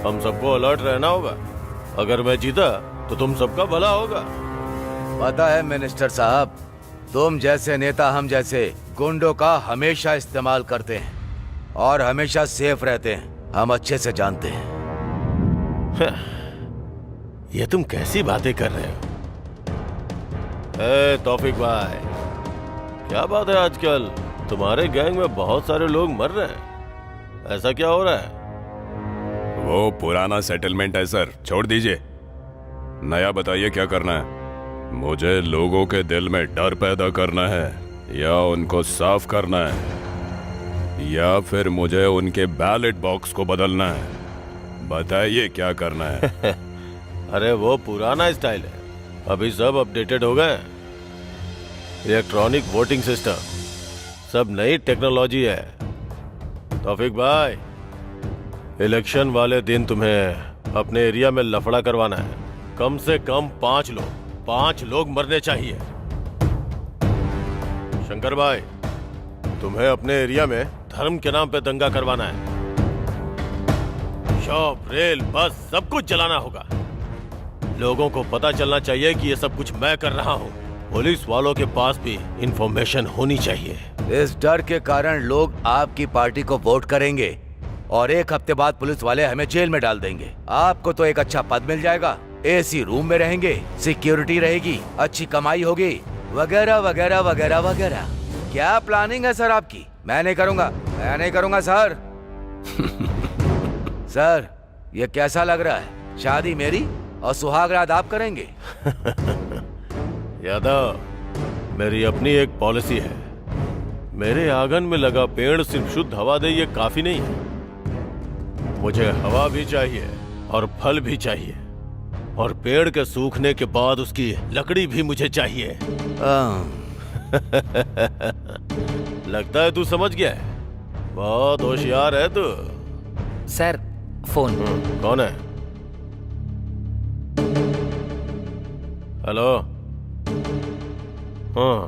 हम सबको अलर्ट रहना होगा। अगर मैं जीता तो तुम सबका भला होगा। पता है मिनिस्टर साहब, तुम जैसे नेता हम जैसे गुंडों का हमेशा इस्तेमाल करते हैं और हमेशा सेफ रहते हैं, हम अच्छे से जानते हैं। ये तुम कैसी बातें कर रहे हो? तौफीक भाई, क्या बात है, आजकल तुम्हारे गैंग में बहुत सारे लोग मर रहे हैं, ऐसा क्या हो रहा है? वो पुराना सेटलमेंट है सर, छोड़ दीजिए। नया बताइए क्या करना है? मुझे लोगों के दिल में डर पैदा करना है या उनको साफ करना है या फिर मुझे उनके बैलेट बॉक्स को बदलना है? बताइए क्या करना है? अरे वो पुराना स्टाइल है, अभी सब अपडेटेड हो गए। इलेक्ट्रॉनिक वोटिंग सिस्टम, सब नई टेक्नोलॉजी है। तौफीक भाई, इलेक्शन वाले दिन तुम्हें अपने एरिया में लफड़ा करवाना है। कम से कम 5 लोग मरने चाहिए। शंकर भाई, तुम्हें अपने एरिया में धर्म के नाम पे दंगा करवाना है। शॉप, रेल, बस सब कुछ जलाना होगा। लोगों को पता चलना चाहिए कि ये सब कुछ मैं कर रहा हूँ। पुलिस वालों के पास भी इंफॉर्मेशन होनी चाहिए। इस डर के कारण लोग आपकी पार्टी को वोट करेंगे और 1 हफ्ते बाद पुलिस वाले हमें जेल में डाल देंगे। आपको तो एक अच्छा पद मिल जाएगा, एसी रूम में रहेंगे, सिक्योरिटी रहेगी, अच्छी कमाई होगी, वगैरह वगैरह वगैरह वगैरह। क्या प्लानिंग है सर आपकी? मैं नहीं करूंगा सर। सर, ये कैसा लग रहा है? शादी मेरी और सुहागरात आप करेंगे? यादव, मेरी अपनी एक पॉलिसी है। मेरे आंगन में लगा पेड़ सिर्फ शुद्ध हवा दे ये काफी नहीं है। मुझे हवा भी चाहिए और फल भी चाहिए, और पेड़ के सूखने के बाद उसकी लकड़ी भी मुझे चाहिए। लगता है तू समझ गया है। बहुत होशियार है तू। Sir, phone. कौन है? हेलो। हाँ।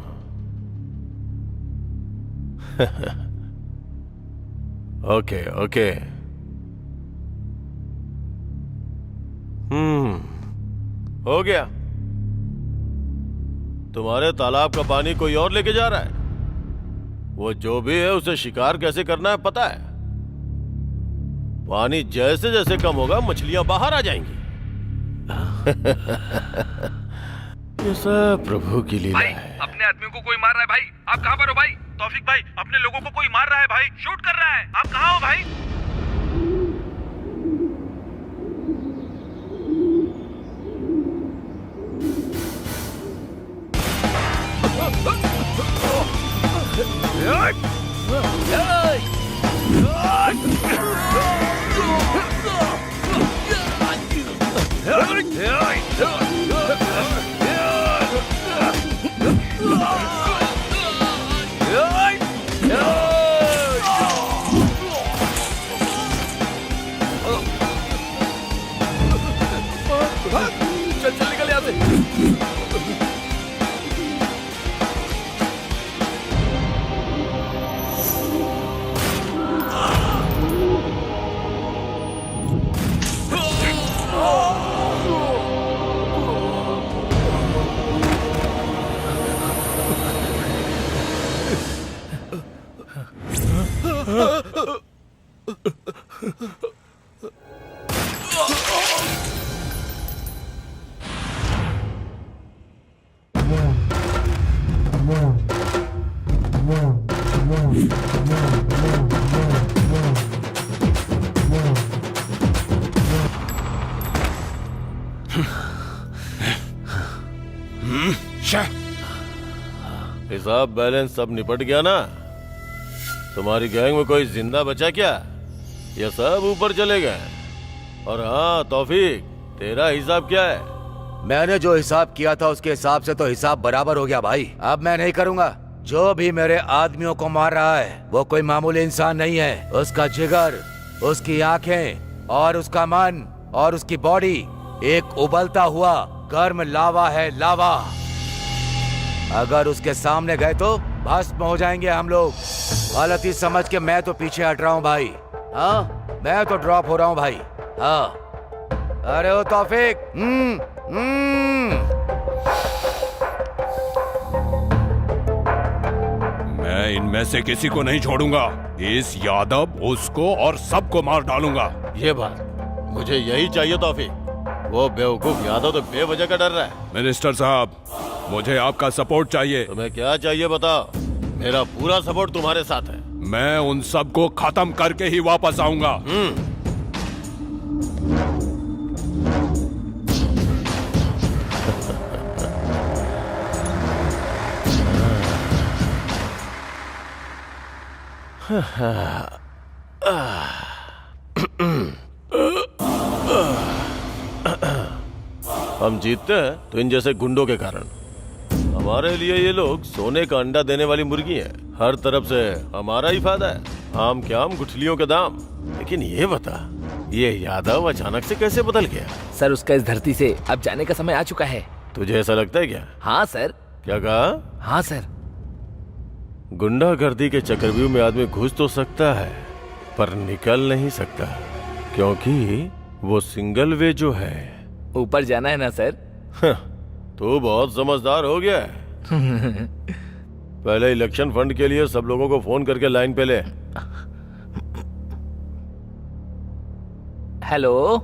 Okay okay. हो गया। तुम्हारे तालाब का पानी कोई और लेके जा रहा है। वो जो भी है उसे शिकार कैसे करना है पता है। पानी जैसे जैसे कम होगा मछलियां बाहर आ जाएंगी। ये सब प्रभु की लीला है। अपने आदमियों को कोई मार रहा है भाई। आप कहाँ पर हो भाई? तौफीक भाई, अपने लोगों को कोई मार रहा है भाई, शूट कर रहा है। आप कहाँ हो भाई? चल निकल यहाँ से। हिसाब बैलेंस सब निपट गया ना? तुम्हारी गैंग में कोई जिंदा बचा क्या? ये सब ऊपर चले गए? और हाँ तौफीक, तेरा हिसाब क्या है? मैंने जो हिसाब किया था उसके हिसाब से तो हिसाब बराबर हो गया भाई। अब मैं नहीं करूंगा। जो भी मेरे आदमियों को मार रहा है वो कोई मामूली इंसान नहीं है। उसका जिगर, उसकी आंखें और उसका मन और उसकी बॉडी एक उबलता हुआ गर्म लावा है, लावा। अगर उसके सामने गए तो भस्म हो जाएंगे हम लोग। गलती समझ के मैं तो पीछे हट रहा हूँ भाई। हाँ, मैं तो ड्रॉप हो रहा हूँ भाई। हाँ, अरे ओ तौफीक। मैं इनमें से किसी को नहीं छोड़ूंगा। इस यादव, उसको और सबको मार डालूंगा। ये बात मुझे यही चाहिए तौफीक। वो बेवकूफ यादव तो बेवजह का डर रहा है। मिनिस्टर साहब, मुझे आपका सपोर्ट चाहिए। तुम्हें क्या चाहिए बताओ, मेरा पूरा सपोर्ट तुम्हारे साथ है। मैं उन सबको खत्म करके ही वापस आऊंगा। हम जीतते हैं तो इन जैसे गुंडों के कारण। हमारे लिए ये लोग सोने का अंडा देने वाली मुर्गी है। हर तरफ से हमारा ही फायदा है। आम के आम, गुठलियों के दाम। लेकिन ये बता, ये यादव अचानक से कैसे बदल गया? सर, उसका इस धरती से अब जाने का समय आ चुका है। तुझे ऐसा लगता है क्या? हाँ सर। क्या कहा? हाँ सर। गुंडागर्दी के चक्रव्यूह में आदमी घुस तो सकता है पर निकल नहीं सकता, क्योंकि वो सिंगल वे जो है। ऊपर जाना है ना सर? तू बहुत समझदार हो गया है। पहले इलेक्शन फंड के लिए सब लोगों को फोन करके लाइन पे ले। हेलो,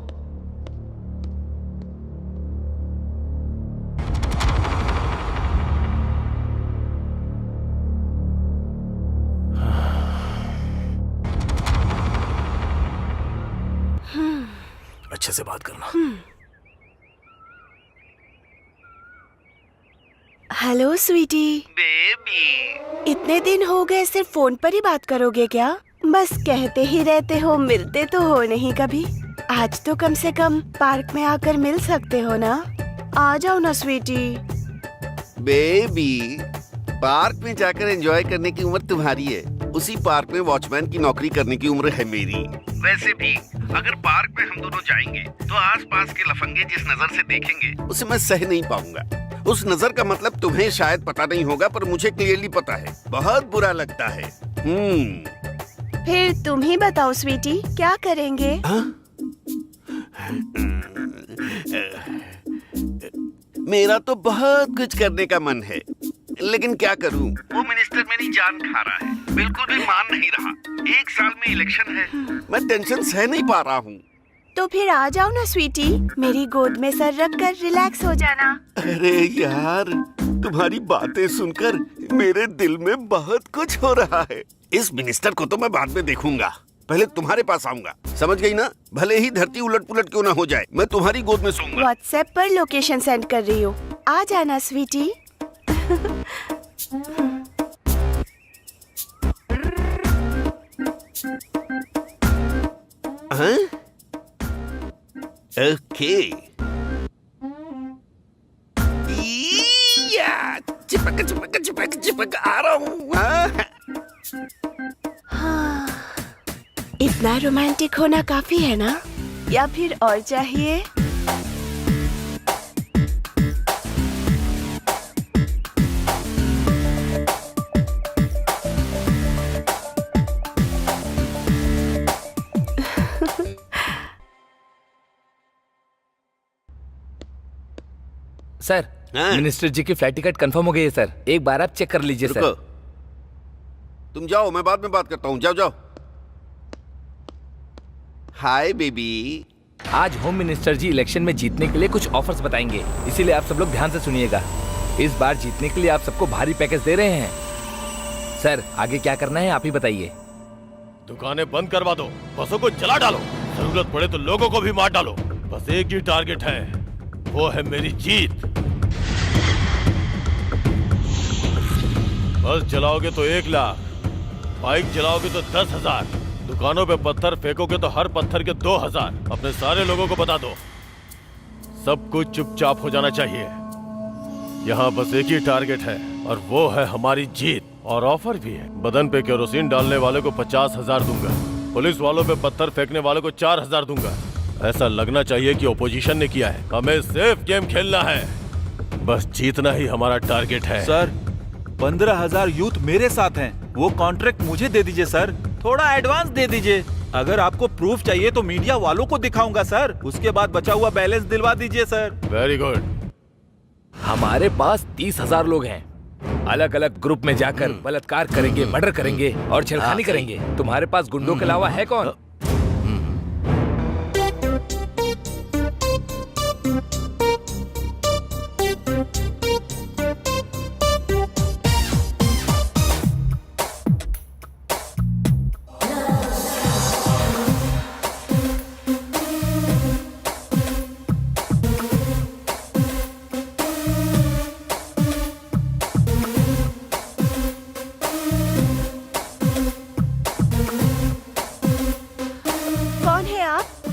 अच्छे से बात करना। हेलो स्वीटी। बेबी, इतने दिन हो गए, सिर्फ फोन पर ही बात करोगे क्या? बस कहते ही रहते हो, मिलते तो हो नहीं कभी। आज तो कम से कम पार्क में आकर मिल सकते हो ना? आ जाओ ना स्वीटी। बेबी, पार्क में जाकर एंजॉय करने की उम्र तुम्हारी है, उसी पार्क में वॉचमैन की नौकरी करने की उम्र है मेरी। वैसे भी अगर पार्क में हम दोनों जाएंगे तो आसपास के लफंगे जिस नजर से देखेंगे उसे मैं सह नहीं पाऊंगा। उस नजर का मतलब तुम्हें शायद पता नहीं होगा, पर मुझे क्लियरली पता है। बहुत बुरा लगता है। फिर तुम ही बताओ स्वीटी, क्या करेंगे? मेरा तो बहुत कुछ करने का मन है, लेकिन क्या करूं? वो मिनिस्टर मेरी जान खा रहा है, बिल्कुल भी मान नहीं रहा। 1 साल में इलेक्शन है, मैं टेंशन सह नहीं पा रहा हूँ। तो फिर आ जाओ ना स्वीटी, मेरी गोद में सर रख कर रिलैक्स हो जाना। अरे यार, तुम्हारी बातें सुनकर मेरे दिल में बहुत कुछ हो रहा है। इस मिनिस्टर को तो मैं बाद में देखूंगा, पहले तुम्हारे पास आऊंगा, समझ गई ना? भले ही धरती उलट पुलट क्यों ना हो जाए, मैं तुम्हारी गोद में सोऊंगा। व्हाट्सएप पर लोकेशन सेंड कर रही हूँ, आ जाना स्वीटी। हाँ? ओके। चिपक चिपक चिपक चिपक आ रहा हूँ। हाँ, इतना रोमांटिक होना काफी है ना, या फिर और चाहिए? सर, मिनिस्टर जी की फ्लाइट टिकट कंफर्म हो गई है सर। एक बार आप चेक कर लीजिए सर। तुम जाओ, मैं बाद में बात करता हूँ। जाओ जाओ। Hi baby. आज होम मिनिस्टर जी इलेक्शन में जीतने के लिए कुछ ऑफर्स बताएंगे, इसीलिए आप सब लोग ध्यान से सुनिएगा। इस बार जीतने के लिए आप सबको भारी पैकेज दे रहे हैं। सर, आगे क्या करना है आप ही बताइए। दुकानें बंद करवा दो, बसों को जला डालो, जरूरत पड़े तो लोगों को भी मार डालो। बस एक ही टारगेट है, वो है मेरी जीत। बस जलाओगे तो 1 लाख, बाइक जलाओगे तो 10,000, दुकानों पे पत्थर फेंकोगे तो हर पत्थर के 2,000। अपने सारे लोगों को बता दो, सब कुछ चुपचाप हो जाना चाहिए। यहाँ बस एक ही टारगेट है और वो है हमारी जीत। और ऑफर भी है, बदन पे केरोसिन डालने वाले को 50,000 दूंगा, पुलिस वालों पे पत्थर फेंकने वाले को 4,000 दूंगा। ऐसा लगना चाहिए कि ओपोजिशन ने किया है। हमें सेफ गेम खेलना है, बस जीतना ही हमारा टारगेट है। सर, 15,000 यूथ मेरे साथ हैं। वो कॉन्ट्रैक्ट मुझे दे दीजिए सर, थोड़ा एडवांस दे दीजिए। अगर आपको प्रूफ चाहिए तो मीडिया वालों को दिखाऊंगा सर, उसके बाद बचा हुआ बैलेंस दिलवा दीजिए सर। Very good. हमारे पास 30,000 लोग हैं। अलग अलग ग्रुप में जाकर बलात्कार करेंगे, मर्डर करेंगे और छेड़खानी करेंगे। तुम्हारे पास गुंडों के अलावा है कौन?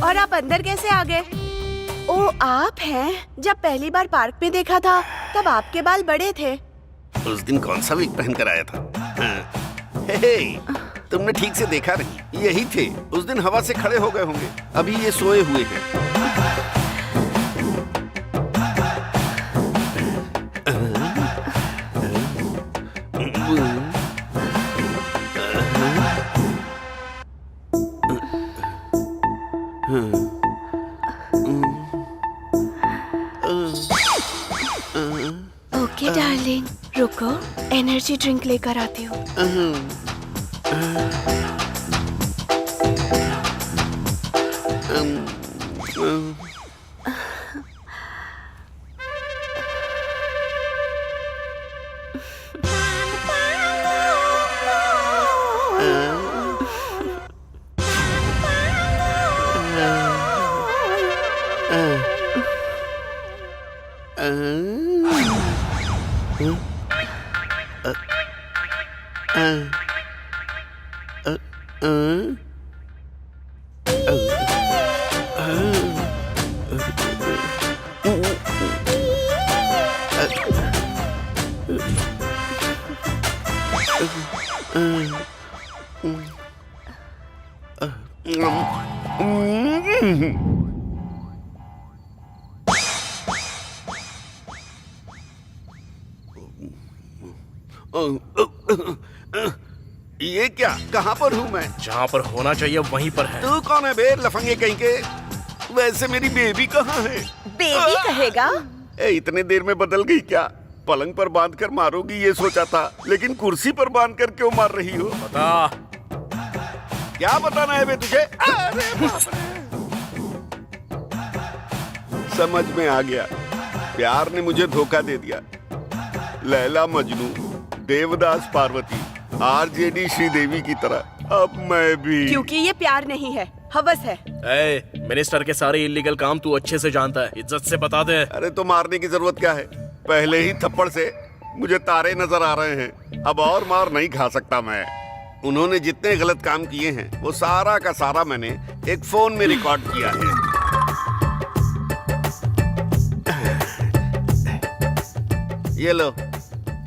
और आप अंदर कैसे आ गए? ओ आप हैं। जब पहली बार पार्क में देखा था तब आपके बाल बड़े थे। उस दिन कौन सा विग पहन कर आया था? हे, तुमने ठीक से देखा नहीं, यही थे। उस दिन हवा से खड़े हो गए होंगे, अभी ये सोए हुए हैं। ओके डार्लिंग, रुको, एनर्जी ड्रिंक लेकर आती हूँ। ये क्या, कहाँ पर हूँ मैं? जहाँ पर होना चाहिए वहीं पर है। तू कौन है बे, लफंगे कहीं के? वैसे मेरी बेबी कहाँ है? बेबी कहेगा? इतने देर में बदल गई क्या? पलंग पर बांध कर मारोगी ये सोचा था, लेकिन कुर्सी पर बांध कर क्यों मार रही हो? बता। क्या बताना है बे तुझे? अरे बाप रे। समझ में आ गया, प्यार ने मुझे धोखा दे दिया। लैला मजनू, देवदास पार्वती, आरजेडी श्रीदेवी की तरह अब मैं भी। क्योंकि ये प्यार नहीं है, हवस है। मिनिस्टर के सारे इलीगल काम तू अच्छे से जानता है, इज्जत से बता दे। अरे तो मारने की जरूरत क्या है? पहले ही थप्पड़ से मुझे तारे नजर आ रहे हैं, अब और मार नहीं खा सकता मैं। उन्होंने जितने गलत काम किए हैं वो सारा का सारा मैंने एक फोन में रिकॉर्ड किया है। ये लो।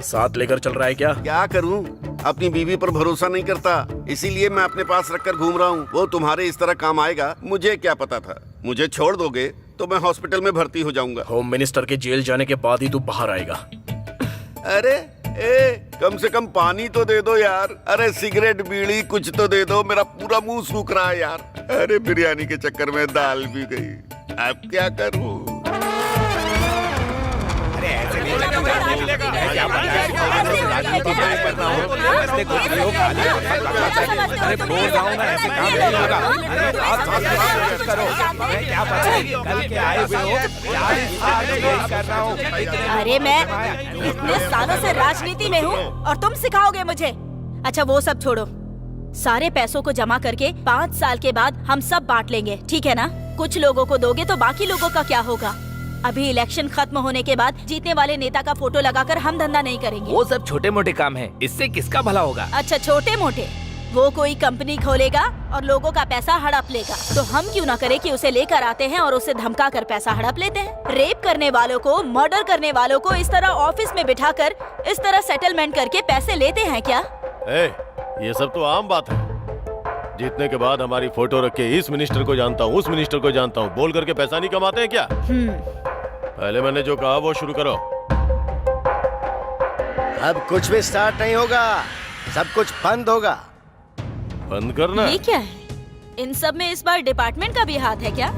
साथ लेकर चल रहा है क्या? क्या करूं, अपनी बीवी पर भरोसा नहीं करता, इसीलिए मैं अपने पास रखकर घूम रहा हूँ। वो तुम्हारे इस तरह काम आएगा मुझे क्या पता था। मुझे छोड़ दोगे तो मैं हॉस्पिटल में भर्ती हो जाऊंगा। होम मिनिस्टर के जेल जाने के बाद ही तू बाहर आएगा। अरे कम से कम पानी तो दे दो यार। अरे सिगरेट बीड़ी कुछ तो दे दो, मेरा पूरा मुंह सूख रहा है यार। अरे बिरयानी के चक्कर में दाल भी गई, अब क्या करूं? अरे मैं इतने सालों से राजनीति में हूँ और तुम सिखाओगे मुझे? अच्छा वो सब छोड़ो, सारे पैसों को जमा करके 5 साल के बाद हम सब बांट लेंगे, ठीक है ना? कुछ लोगों को दोगे तो बाकी लोगों का क्या होगा? अभी इलेक्शन खत्म होने के बाद जीतने वाले नेता का फोटो लगाकर हम धंधा नहीं करेंगे। वो सब छोटे मोटे काम है, इससे किसका भला होगा? अच्छा छोटे मोटे, वो कोई कंपनी खोलेगा और लोगों का पैसा हड़प लेगा, तो हम क्यों ना करें कि उसे लेकर आते हैं और उसे धमका कर पैसा हड़प लेते हैं। रेप करने वालों को, मर्डर करने वालों को इस तरह ऑफिस में बिठाकर इस तरह सेटलमेंट करके पैसे लेते हैं क्या? ये सब तो आम बात है। जीतने के बाद हमारी फोटो रख के इस मिनिस्टर को जानता हूँ, उस मिनिस्टर को जानता हूँ बोल करके पैसा नहीं कमाते हैं क्या? पहले मैंने जो कहा वो शुरू करो। अब कुछ भी स्टार्ट नहीं होगा, सब कुछ बंद होगा। बंद करना? ये क्या है? इन सब में इस बार डिपार्टमेंट का भी हाथ है क्या?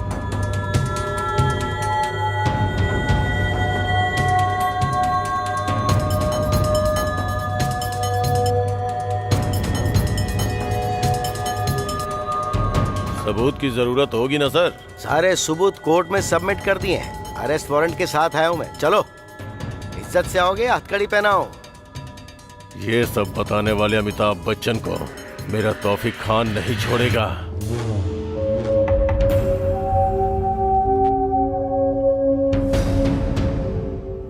सबूत की जरूरत होगी ना सर? सारे सबूत कोर्ट में सबमिट कर दिए हैं। अरेस्ट वारंट के साथ आया हूँ मैं। चलो, इज्जत से आओगे, हथकड़ी पहनाओ। ये सब बताने वाले अमिताभ बच्चन को मेरा तौफीक खान नहीं छोड़ेगा।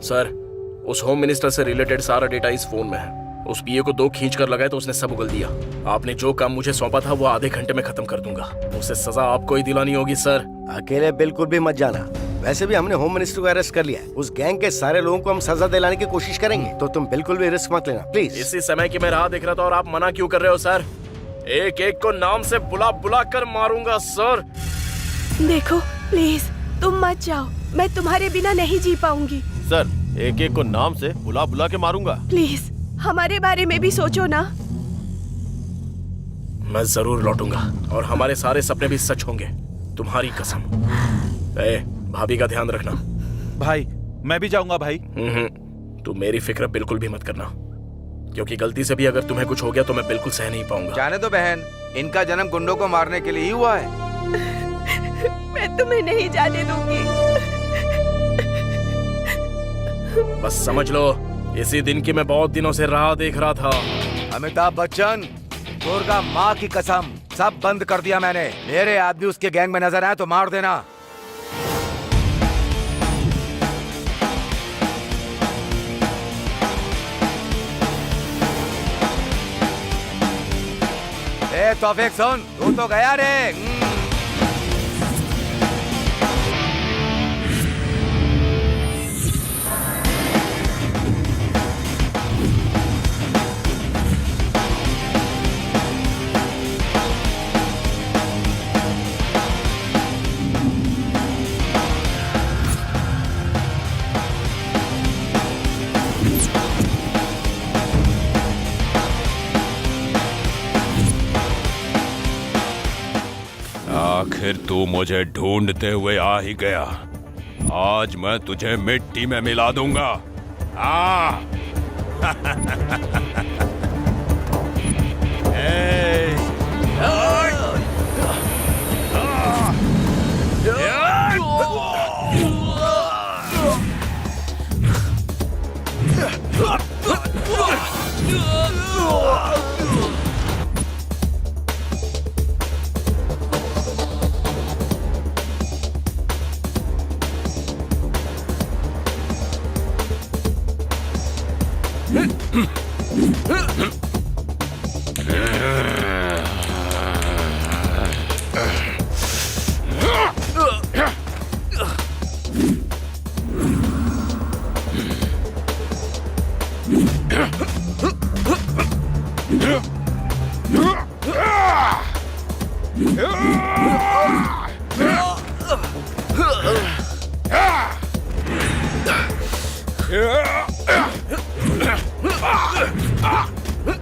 सर, उस होम मिनिस्टर से रिलेटेड सारा डेटा इस फोन में है। उस पीए को 2 खींच कर लगाए तो उसने सब उगल दिया। आपने जो काम मुझे सौंपा था वो आधे घंटे में खत्म कर दूंगा। उसे सजा आपको ही दिलानी होगी सर। अकेले बिल्कुल भी मत जाना। वैसे भी हमने होम मिनिस्टर को अरेस्ट कर लिया है। उस गैंग के सारे लोगों को हम सजा दिलाने की कोशिश करेंगे, तो तुम बिल्कुल भी रिस्क मत लेना प्लीज। इसी समय की मैं राह देख रहा था और आप मना क्यों कर रहे हो सर? एक एक को नाम से बुला बुला कर मारूंगा सर। देखो प्लीज, तुम मत जाओ, मैं तुम्हारे बिना नहीं जी पाऊंगी। सर, एक एक को नाम से बुला बुला के मारूंगा। प्लीज हमारे बारे में भी सोचो ना। मैं जरूर लौटूंगा और हमारे सारे सपने भी सच होंगे, तुम्हारी कसम। भाभी का ध्यान रखना। भाई मैं भी जाऊंगा भाई। तुम मेरी फिक्र बिल्कुल भी मत करना, क्योंकि गलती से भी अगर तुम्हें कुछ हो गया तो मैं बिल्कुल सह नहीं पाऊंगा। जाने दो बहन, इनका जन्म गुंडों को मारने के लिए ही हुआ है। मैं तुम्हें नहीं जाने दूंगी। बस समझ लो, इसी दिन की मैं बहुत दिनों से राह देख रहा था। अमिताभ बच्चन, दुर्गा माँ की कसम, सब बंद कर दिया मैंने। मेरे आदमी उसके गैंग में नजर आए तो मार देना। ए तौफीक सुन, तू तो गया रे। आखिर तू मुझे ढूंढते हुए आ ही गया। आज मैं तुझे मिट्टी में मिला दूंगा।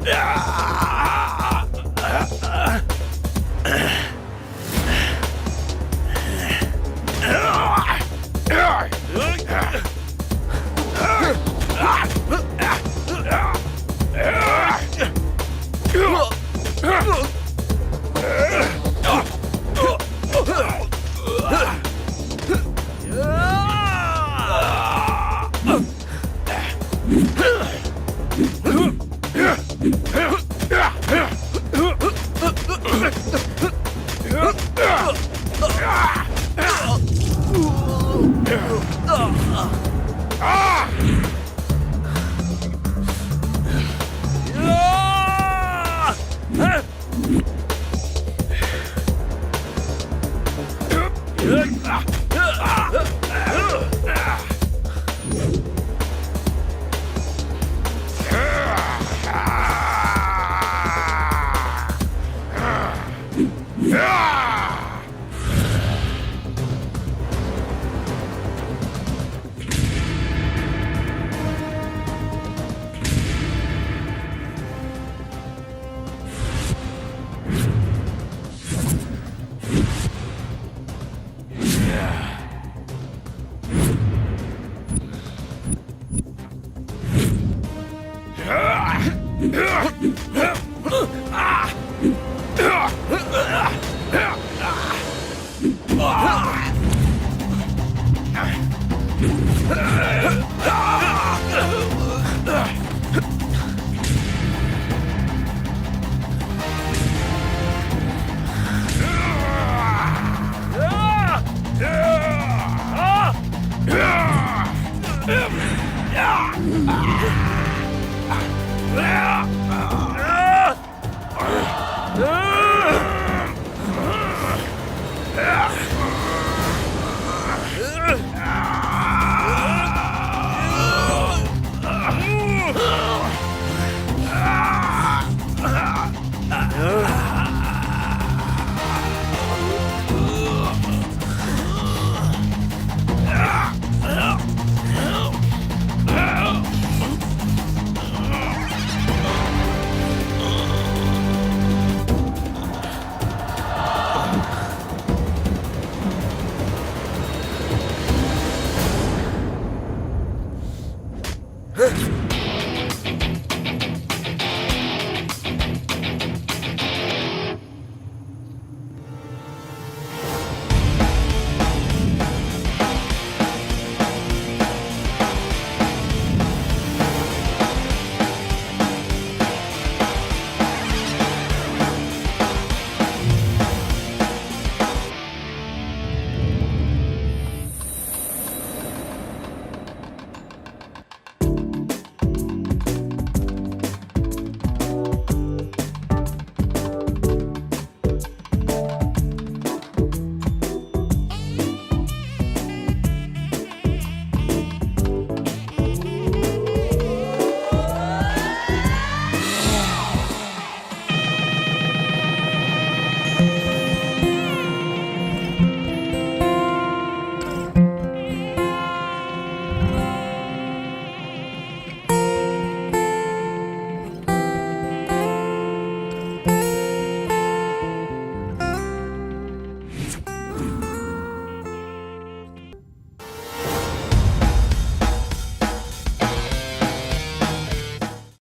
Yeah!